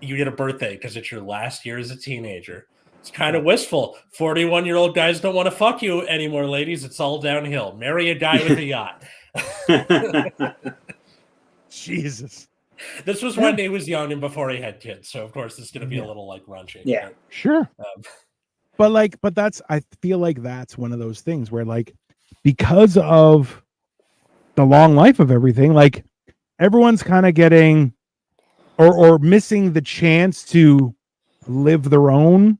you get a birthday because it's your last year as a teenager. It's kind of wistful. 41-year-old guys don't want to fuck you anymore, ladies. It's all downhill. Marry a guy with a yacht. Jesus. This was when he was young and before he had kids. So, of course, it's going to be a little, like, raunchy. Yeah, sure. But I feel like that's one of those things where, like, because of the long life of everything, like, everyone's kind of getting or missing the chance to live their own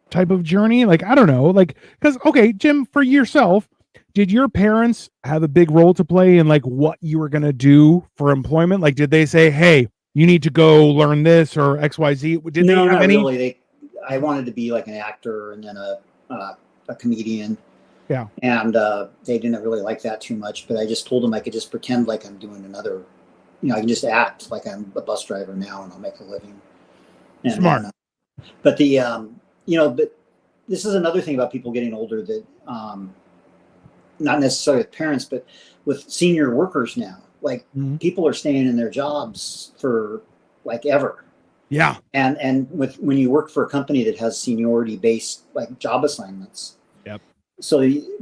type of journey. Like, I don't know, like, because, okay, Jim, for yourself, did your parents have a big role to play in, like, what you were going to do for employment? Like, did they say, hey, you need to go learn this or XYZ? Did no, they have not any? Really. I wanted to be like an actor and then a comedian. Yeah. And they didn't really like that too much, but I just told them I could just pretend like I'm doing another, I can just act like I'm a bus driver now and I'll make a living. And, smart. But but this is another thing about people getting older that, not necessarily with parents, but with senior workers now, like people are staying in their jobs for like ever. Yeah. And when you work for a company that has seniority based like job assignments, yep,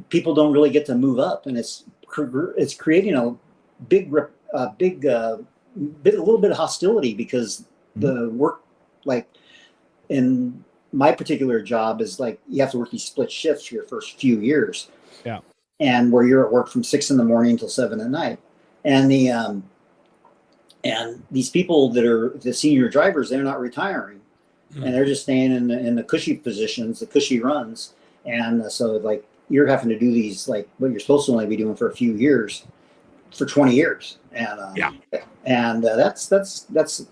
people don't really get to move up, and it's creating a little bit of hostility because the work, like in my particular job, is like you have to work these split shifts for your first few years. Yeah. And where you're at work from 6 a.m. until 7 p.m. And and these people that are the senior drivers, they're not retiring, and they're just staying in the cushy positions, the cushy runs. And so like you're having to do these, like what you're supposed to only be doing for a few years, for 20 years. And that's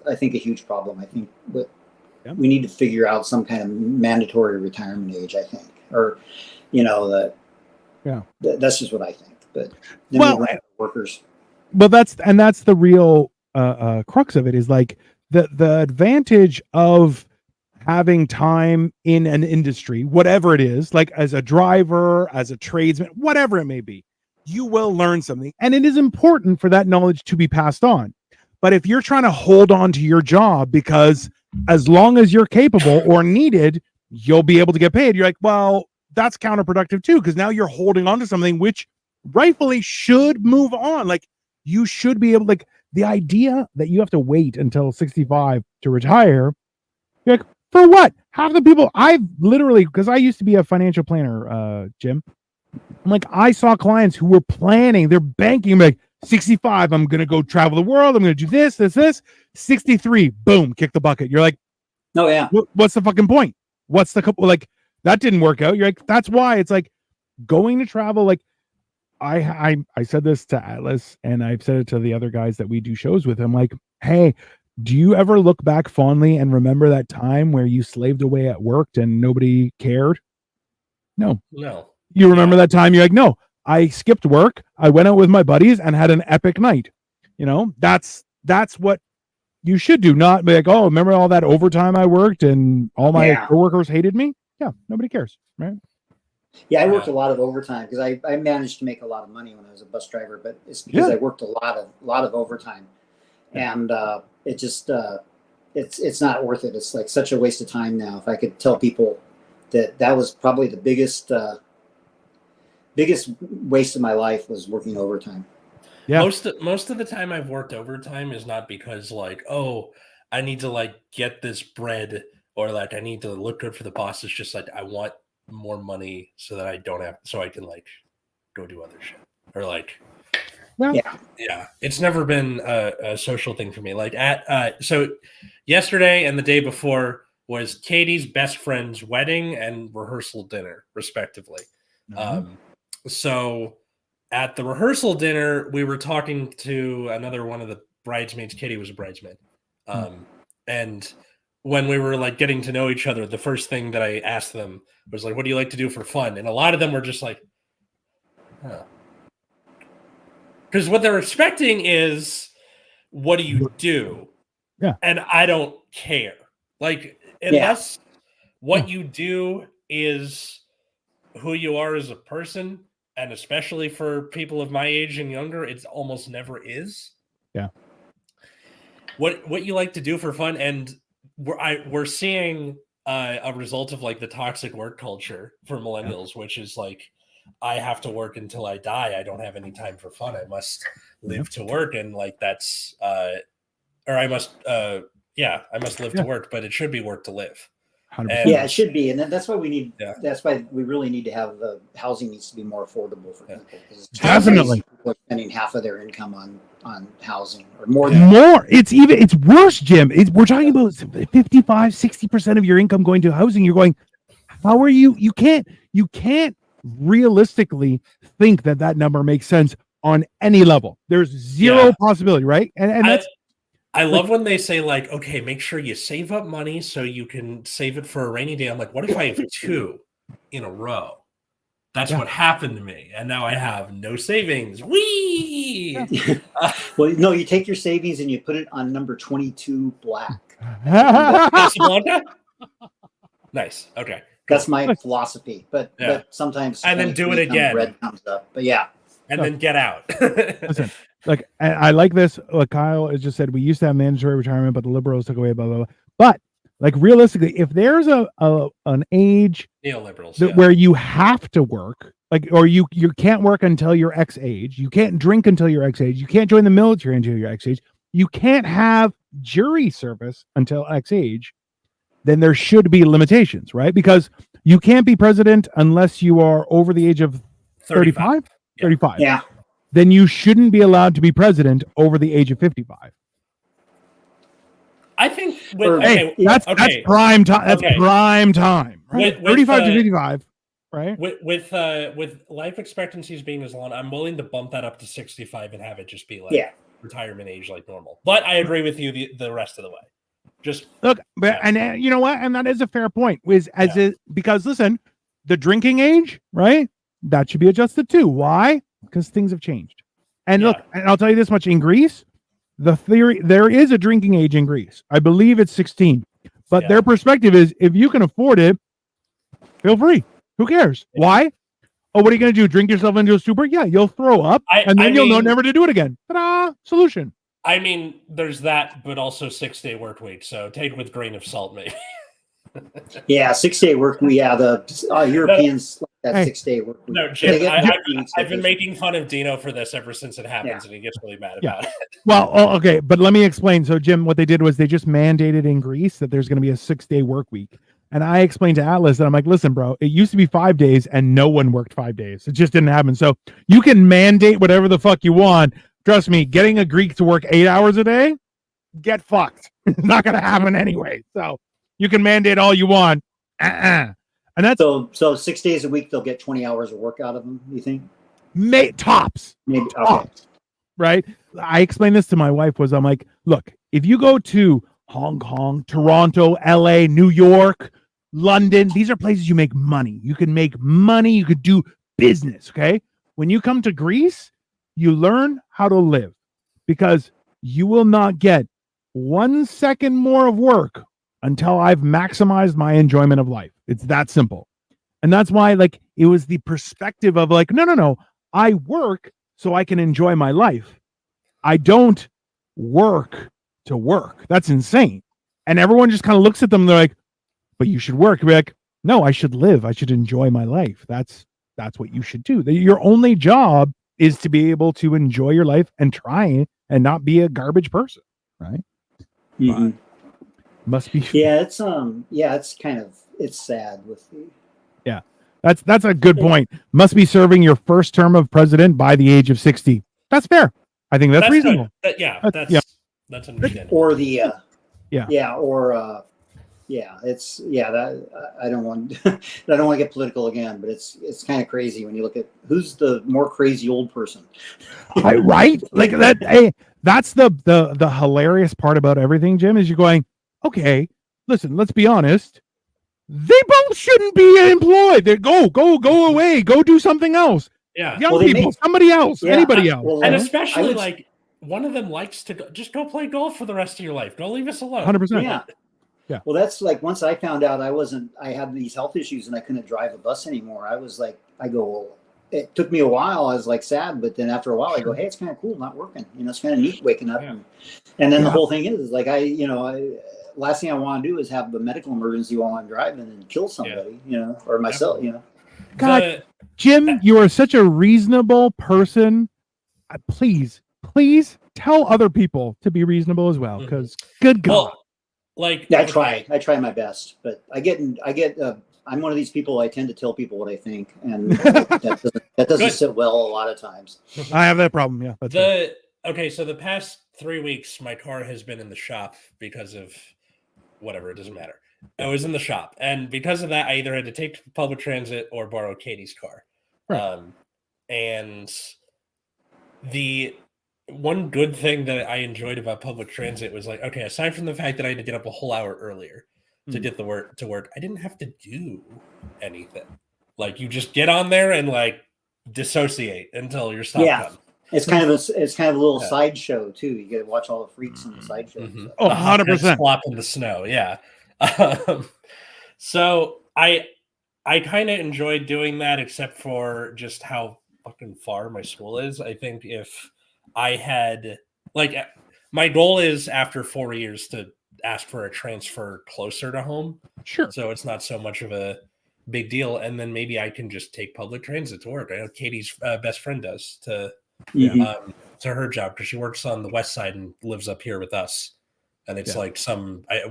I think a huge problem. I think we need to figure out some kind of mandatory retirement age, I think, or that's just what I think. But workers. Well, that's the real crux of it, is like the advantage of having time in an industry, whatever it is, like as a driver, as a tradesman, whatever it may be, you will learn something. And it is important for that knowledge to be passed on. But if you're trying to hold on to your job because as long as you're capable or needed, you'll be able to get paid, you're like, well, that's counterproductive too, because now you're holding on to something which rightfully should move on. Like you should be able, like the idea that you have to wait until 65 to retire, you're like, for what? Half the people I've literally, because I used to be a financial planner, Jim. I'm like, I saw clients who were planning, they're banking, like 65, I'm going to go travel the world. I'm going to do this. 63, boom, kick the bucket. You're like, oh yeah. What's the fucking point? What's the couple? Like that didn't work out. You're like, that's why it's like going to travel. Like I said this to Atlas, and I've said it to the other guys that we do shows with. I'm like, hey, do you ever look back fondly and remember that time where you slaved away at work and nobody cared? No. You remember that time? You're like, no, I skipped work. I went out with my buddies and had an epic night. That's what you should do. Not be like, oh, remember all that overtime I worked and all my coworkers hated me? Yeah, nobody cares, right? Yeah, I worked a lot of overtime because I managed to make a lot of money when I was a bus driver, but it's because I worked a lot of overtime, and it just it's not worth it. It's like such a waste of time now. If I could tell people that was probably the biggest waste of my life was working overtime. Yeah. Most of the time I've worked overtime is not because like, oh, I need to like get this bread or like I need to look good for the boss. It's just like I want more money so that I can like go do other shit or like it's never been a social thing for me. Like so yesterday and the day before was Katie's best friend's wedding and rehearsal dinner respectively. So at the rehearsal dinner we were talking to another one of the bridesmaids. Katie was a bridesmaid, and when we were like getting to know each other, the first thing that I asked them was like, what do you like to do for fun? And a lot of them were just like, because what they're expecting is, what do you do? Yeah. And I don't care. Like, unless what you do is who you are as a person, and especially for people of my age and younger, it's almost never is. Yeah. What you like to do for fun, and we're seeing a result of like the toxic work culture for millennials, which is like, I have to work until I die. I don't have any time for fun. I must live to work, and like that's or I must live to work, but it should be work to live. 100%. Yeah, it should be, and that's why we need. That's why we really need to have housing needs to be more affordable for people. Definitely, people are spending half of their income on housing or more. It's worse, Jim. We're talking about 55-60% of your income going to housing. You're going, how are you? You can't realistically think that number makes sense on any level. There's zero possibility, right? And that's. I love when they say like, okay, make sure you save up money so you can save it for a rainy day. I'm like, what if I have 2 in a row? That's what happened to me. And now I have no savings. Whee! Well, no, you take your savings and you put it on number 22 black. Nice. Okay. That's my philosophy. But sometimes and then do it again. Red comes up. But and then get out. Listen, like I like this. Like Kyle has just said, we used to have mandatory retirement, but the liberals took away blah blah blah. But Like realistically, if there's an age neoliberals where you have to work, like, or you can't work until you're X age, you can't drink until you're X age, you can't join the military until you're X age, you can't have jury service until X age, then there should be limitations, right? Because you can't be president unless you are over the age of 35? 35. Yeah. Then you shouldn't be allowed to be president over the age of 55. I think that's prime time. That's prime time, right? With 35 to 55, right? With life expectancies being as long, I'm willing to bump that up to 65 and have it just be like retirement age like normal. But I agree with you the rest of the way. Just look, and you know what? And that is a fair point. Because listen, the drinking age, right? That should be adjusted too. Why? Because things have changed. And look, and I'll tell you this much: in Greece, there is a drinking age in Greece. I believe it's 16. But their perspective is, if you can afford it, feel free. Who cares? Why? Oh, what are you going to do? Drink yourself into a stupor? Yeah, you'll throw up, and then you'll know never to do it again. Ta-da! Solution. I mean, there's that, but also 6-day work week. So take it with a grain of salt, maybe. Yeah, 6-day work week. Yeah, the Europeans like that 6-day work week. No, Jim, I've been making fun of Dino for this ever since it happens, and he gets really mad about it. Well, okay, but let me explain. So, Jim, what they did was they just mandated in Greece that there's going to be a 6-day work week. And I explained to Atlas that I'm like, listen, bro, it used to be 5 days and no one worked 5 days. It just didn't happen. So you can mandate whatever the fuck you want. Trust me, getting a Greek to work 8 hours a day, get fucked. It's not going to happen anyway. So you can mandate all you want. And that's so 6 days a week, they'll get 20 hours of work out of them, you think? Tops. Maybe. Tops. Okay. Right? I explained this to my wife I'm like, look, if you go to Hong Kong, Toronto, LA, New York, London, these are places you make money. You can make money. You could do business. Okay. When you come to Greece, you learn how to live, because you will not get 1 second more of work until I've maximized my enjoyment of life. It's that simple. And that's why, like, it was the perspective of like, no. I work so I can enjoy my life. I don't work to work. That's insane. And everyone just kind of looks at them. They're like, but you should work. Be like, no, I should live. I should enjoy my life. That's what you should do. Your only job is to be able to enjoy your life and try and not be a garbage person, right? Mm-hmm. Must be. Yeah, it's it's sad with the. Yeah, that's a good point. Must be serving your first term of president by the age of 60. That's fair. I think that's reasonable. That's understandable. Or the that I don't want I don't want to get political again, but it's kind of crazy when you look at who's the more crazy old person. Right? Like that. Hey, that's the hilarious part about everything, Jim, is you're going, okay, listen, let's be honest. They both shouldn't be employed. They go away, go do something else. Yeah. Young people, somebody else, anybody else. Well, and especially like one of them likes to go play golf for the rest of your life. Don't leave us alone. 100%. Yeah. Well, that's like, once I found out I had these health issues and I couldn't drive a bus anymore. I was like, it took me a while. I was like sad, but then after a while I go, hey, it's kind of cool not working. It's kind of neat waking up. Yeah. And then the whole thing is like, last thing I want to do is have a medical emergency while I'm driving and kill somebody, or myself, God, Jim, you are such a reasonable person. Please tell other people to be reasonable as well, because good God. Well, I try my best, but I'm one of these people. I tend to tell people what I think, and that doesn't sit well a lot of times. I have that problem. Yeah. So the past 3 weeks, my car has been in the shop because of whatever. It doesn't matter. I was in the shop, and because of that, I either had to take public transit or borrow Katie's car. Right. And the one good thing that I enjoyed about public transit was like, okay, aside from the fact that I had to get up a whole hour earlier to get to work, I didn't have to do anything. Like, you just get on there and like dissociate until your stop comes. It's kind of a little sideshow too. You get to watch all the freaks in the sideshow. Mm-hmm. Oh, 100%. Flop in the snow. Yeah. So I kind of enjoyed doing that, except for just how fucking far my school is. I think if I had, like, my goal is after 4 years to ask for a transfer closer to home. Sure. So it's not so much of a big deal. And then maybe I can just take public transit to work. I know Katie's best friend does to her job because she works on the west side and lives up here with us. And it's like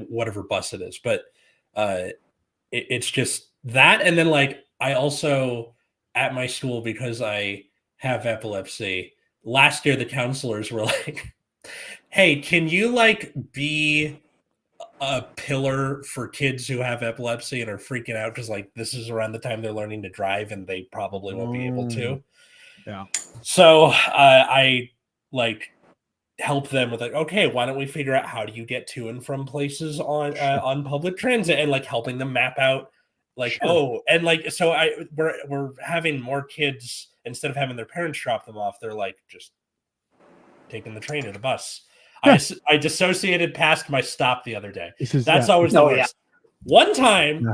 whatever bus it is. But it's just that. And then like I also at my school, because I have epilepsy, last year the counselors were like, hey, can you like be a pillar for kids who have epilepsy and are freaking out because like this is around the time they're learning to drive and they probably won't be able to. Yeah. So I like help them with like, okay, why don't we figure out how do you get to and from places on public transit, and like helping them map out like and like so we're having more kids instead of having their parents drop them off, they're like just taking the train or the bus. I dissociated past my stop the other day. That's always the worst. One time,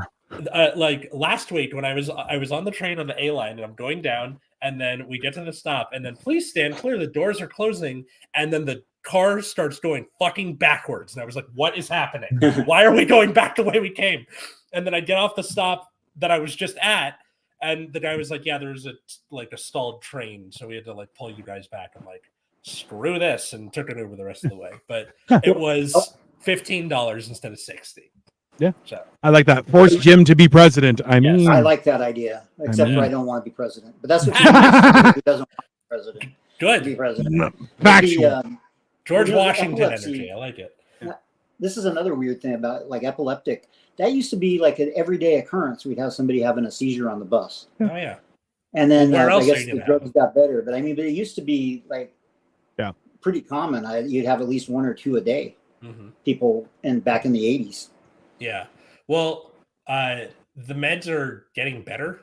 like last week when I was on the train on the A line and I'm going down, and then we get to the stop, and then please stand clear, the doors are closing, and then the car starts going fucking backwards, and I was like, what is happening? Why are we going back the way we came? And then I get off the stop that I was just at, and the guy was like, yeah, there's a stalled train, so we had to like pull you guys back. I'm like, screw this, and took it over the rest of the way. But it was $15 instead of $60. Yeah, so I like that. Force Jim to be president. I mean, I like that idea, except for I don't want to be president. But that's what Jim who doesn't want to be president. Good. To be president. Factual. George Washington energy. I like it. This is another weird thing about like epileptic. That used to be like an everyday occurrence. We'd have somebody having a seizure on the bus. Oh yeah. And then I guess the drugs got better, but I mean, but it used to be like pretty common. You'd have at least one or two a day. People back in the 80s. Yeah. Well, the meds are getting better.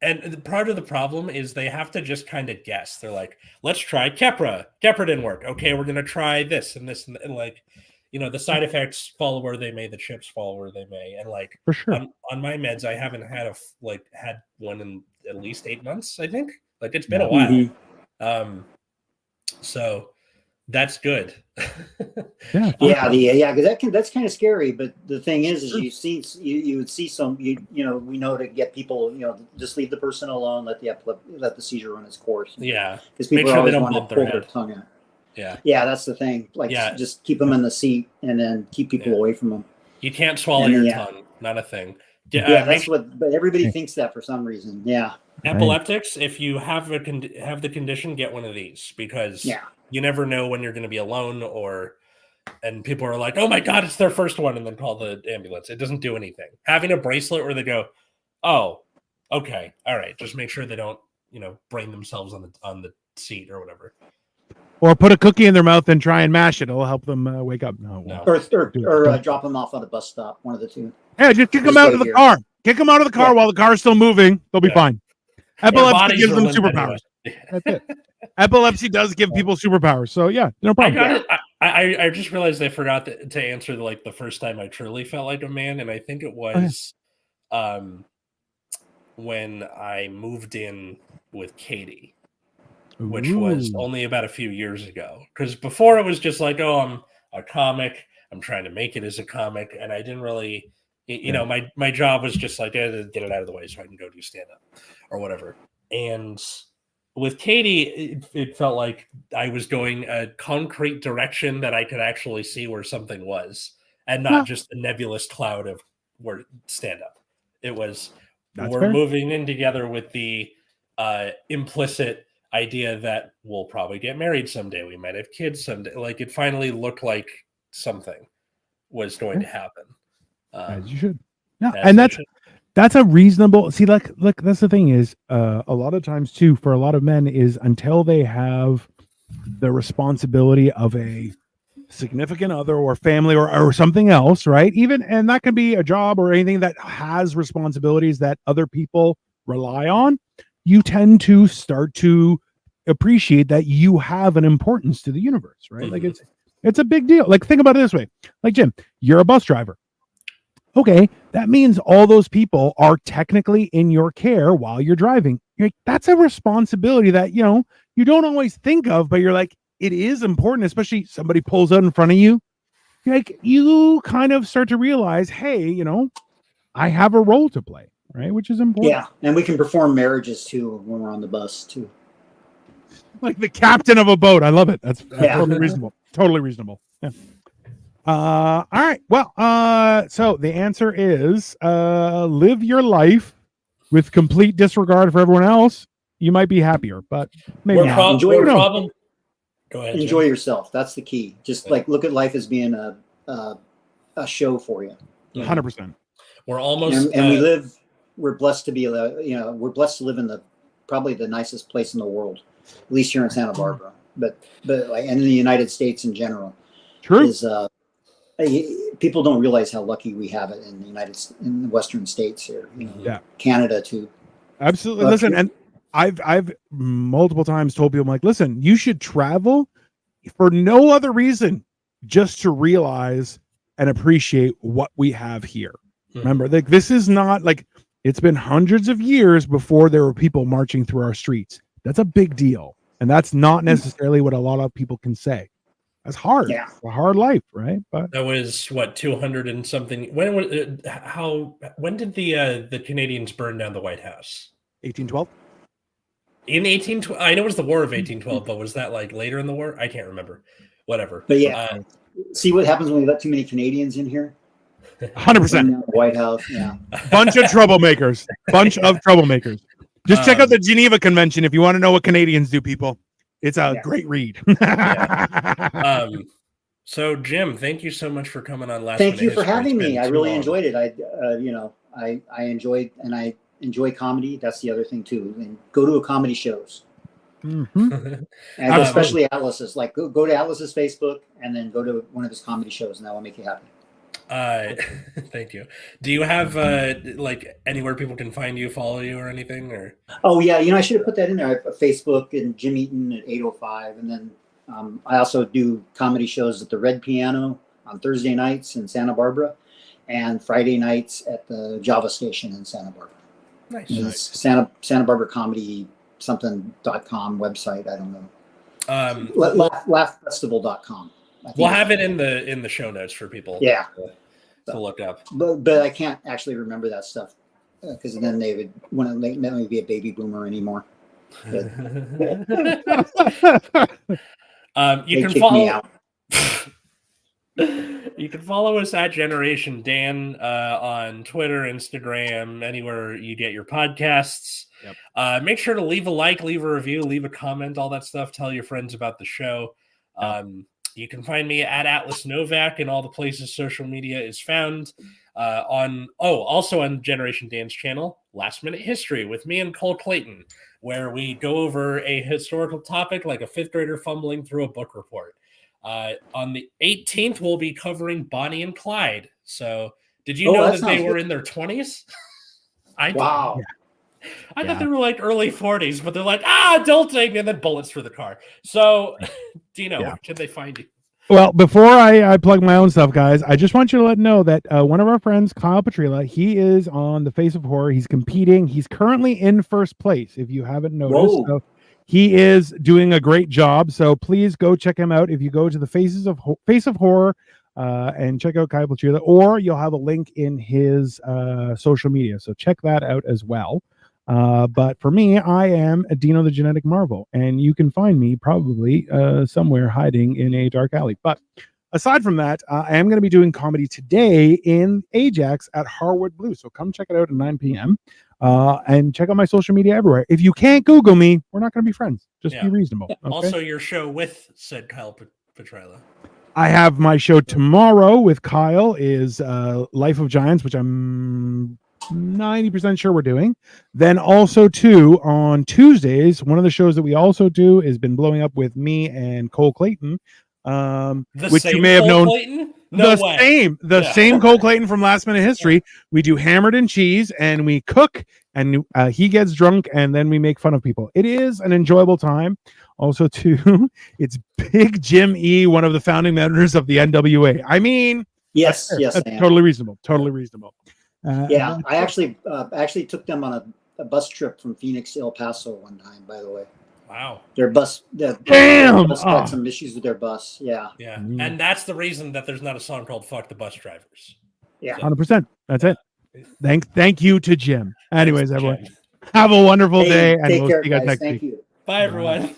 And part of the problem is they have to just kind of guess. They're like, let's try Keppra. Keppra didn't work. Okay, we're going to try this and this. And like, you know, the side effects fall where they may, the chips fall where they may. And like, for sure, on my meds, I haven't had had one in at least 8 months, I think. Like, it's been a while. So that's good. Because that's kind of scary. But the thing is you would see some, we know to get people, just leave the person alone, let the seizure run its course. Yeah, because people always want to pull their tongue out. Yeah, that's the thing. Like, just keep them in the seat and then keep people away from them. You can't swallow your tongue. Not a thing. But everybody thinks that for some reason. Yeah. Epileptics, if you have the condition, get one of these, because you never know when you're going to be alone, and people are like, oh my God, it's their first one, and then call the ambulance. It doesn't do anything. Having a bracelet where they go, oh, okay, all right, just make sure they don't, brain themselves on the seat or whatever. Or put a cookie in their mouth and try and mash it. It'll help them wake up. No. Or drop them off on a bus stop. One of the two. Yeah, just kick them out of the car. Kick them out of the car while the car's still moving. They'll be fine. Epilepsy gives them superpowers. That's it. Epilepsy does give people superpowers. So no problem. I just realized I forgot to answer the first time I truly felt like a man, and I think it was when I moved in with Katie. Which was only about a few years ago. Because before it was just like, oh, I'm a comic. I'm trying to make it as a comic. And I didn't really, my job was just like, get it out of the way so I can go do stand-up or whatever. And with Katie, it felt like I was going a concrete direction that I could actually see where something was, and not just a nebulous cloud of where stand-up. It was, we're moving in together with the implicit idea that we'll probably get married someday. We might have kids someday. Like, it finally looked like something was going to happen. As you should. Yeah, and that's a reasonable. See, look, that's the thing is, a lot of times too, for a lot of men, is until they have the responsibility of a significant other or family or something else, right? And that can be a job or anything that has responsibilities that other people rely on. You tend to start to appreciate that you have an importance to the universe, right? Like, it's a big deal. Like, think about it this way. Like, Jim, you're a bus driver. Okay, that means all those people are technically in your care while you're driving. That's a responsibility that, you don't always think of, but you're like, it is important, especially somebody pulls out in front of you like you kind of start to realize, hey, I have a role to play, right? Which is important. Yeah, and we can perform marriages too when we're on the bus too. Like the captain of a boat. I love it. That's Yeah. totally reasonable. Totally reasonable. Yeah. All right. Well, so the answer is live your life with complete disregard for everyone else. You might be happier, but maybe We're not. prob- Enjoy we're your- probably. Go ahead. Enjoy Jim. yourself. That's the key. Just like look at life as being a show for you. 100%. We're almost. And we live. We're blessed to be. We're blessed to live in probably the nicest place in the world, at least here in Santa Barbara. But like, and in the United States in general. True. Is people don't realize how lucky we have it in the Western states here. Yeah. Canada too. Absolutely. Listen, and I've multiple times told people, I'm like, listen, you should travel for no other reason, just to realize and appreciate what we have here. Remember, like this is not like it's been hundreds of years before there were people marching through our streets. That's a big deal, and that's not necessarily what a lot of people can say. That's hard. Yeah. It's a hard life, right? But that was what 200 and something. When did the Canadians burn down the White House? 1812. In 1812, I know it was the War of 1812, but was that like later in the war? I can't remember. Whatever. But yeah, see what happens when we let too many Canadians in here. 100%. White House. Yeah. Bunch of troublemakers. Just check out the Geneva Convention if you want to know what Canadians do, people. It's a great read. So Jim, thank you so much for coming on Last Thank Minute you for History. having It's me. been I too really long. enjoyed it. I enjoy comedy. That's the other thing too. And go to comedy shows. And especially Atlas's. Like go to Atlas's Facebook and then go to one of his comedy shows, and that will make you happy. Thank you. Do you have like anywhere people can find you, follow you, or anything? Or Oh yeah, I should have put that in there. I have Facebook and Jim Eaton at 8:05, and then I also do comedy shows at the Red Piano on Thursday nights in Santa Barbara, and Friday nights at the Java Station in Santa Barbara. nice. Santa Barbara Comedy something.com website. I don't know. Laughfestival.com. We'll have it in the show notes for people. Yeah. To look up. But I can't actually remember that stuff because then they would want to let me be a baby boomer anymore. You They can kicked me follow. out. You can follow us at Generation Dan on Twitter, Instagram, anywhere you get your podcasts. Yep. Make sure to leave a like, leave a review, leave a comment, all that stuff. Tell your friends about the show. You can find me at Atlas Novak in all the places social media is found. Also on Generation Dan's channel, Last Minute History with me and Cole Clayton, where we go over a historical topic like a fifth grader fumbling through a book report. On the 18th, we'll be covering Bonnie and Clyde. So, did you know that they were in their 20s? Wow. I thought they were like early 40s, but they're like, adulting, and then bullets for the car. So, Dino, where can they find you? Well, before I plug my own stuff, guys, I just want you to know that one of our friends, Kyle Petrila, he is on the Face of Horror. He's competing. He's currently in first place, if you haven't noticed. So he is doing a great job. So please go check him out. If you go to the Face of Horror and check out Kyle Petrila, or you'll have a link in his social media. So check that out as well. But for me, I am Dino the Genetic Marvel, and you can find me probably somewhere hiding in a dark alley. But aside from that, I am going to be doing comedy today in Ajax at Harwood Blue. So come check it out at 9 p.m. And check out my social media everywhere. If you can't Google me, we're not going to be friends. Just be reasonable. Okay? Also, your show with said Kyle Petrila. I have my show tomorrow with Kyle is Life of Giants, which I'm 90% sure we're doing. Then also too on Tuesdays, one of the shows that we also do has been blowing up with me and Cole Clayton, which you may have known. The same Cole Clayton from Last Minute History. We do Hammered and Cheese, and we cook, and he gets drunk, and then we make fun of people. It is an enjoyable time. Also too, it's Big Jim E, one of the founding members of the NWA. I mean, yes, that's totally reasonable. Yeah, I actually took them on a bus trip from Phoenix to El Paso one time, by the way. Wow. Their bus. Damn! Their bus got Oh. some issues with their bus. Yeah. Yeah. Mm. And that's the reason that there's not a song called "Fuck the Bus Drivers." Yeah. 100%. That's it. Thank you to Jim. Anyways, Thanks, everyone, Jen. have a wonderful day, and Take we'll care, see you guys guys. next Thank week. you. Bye, everyone.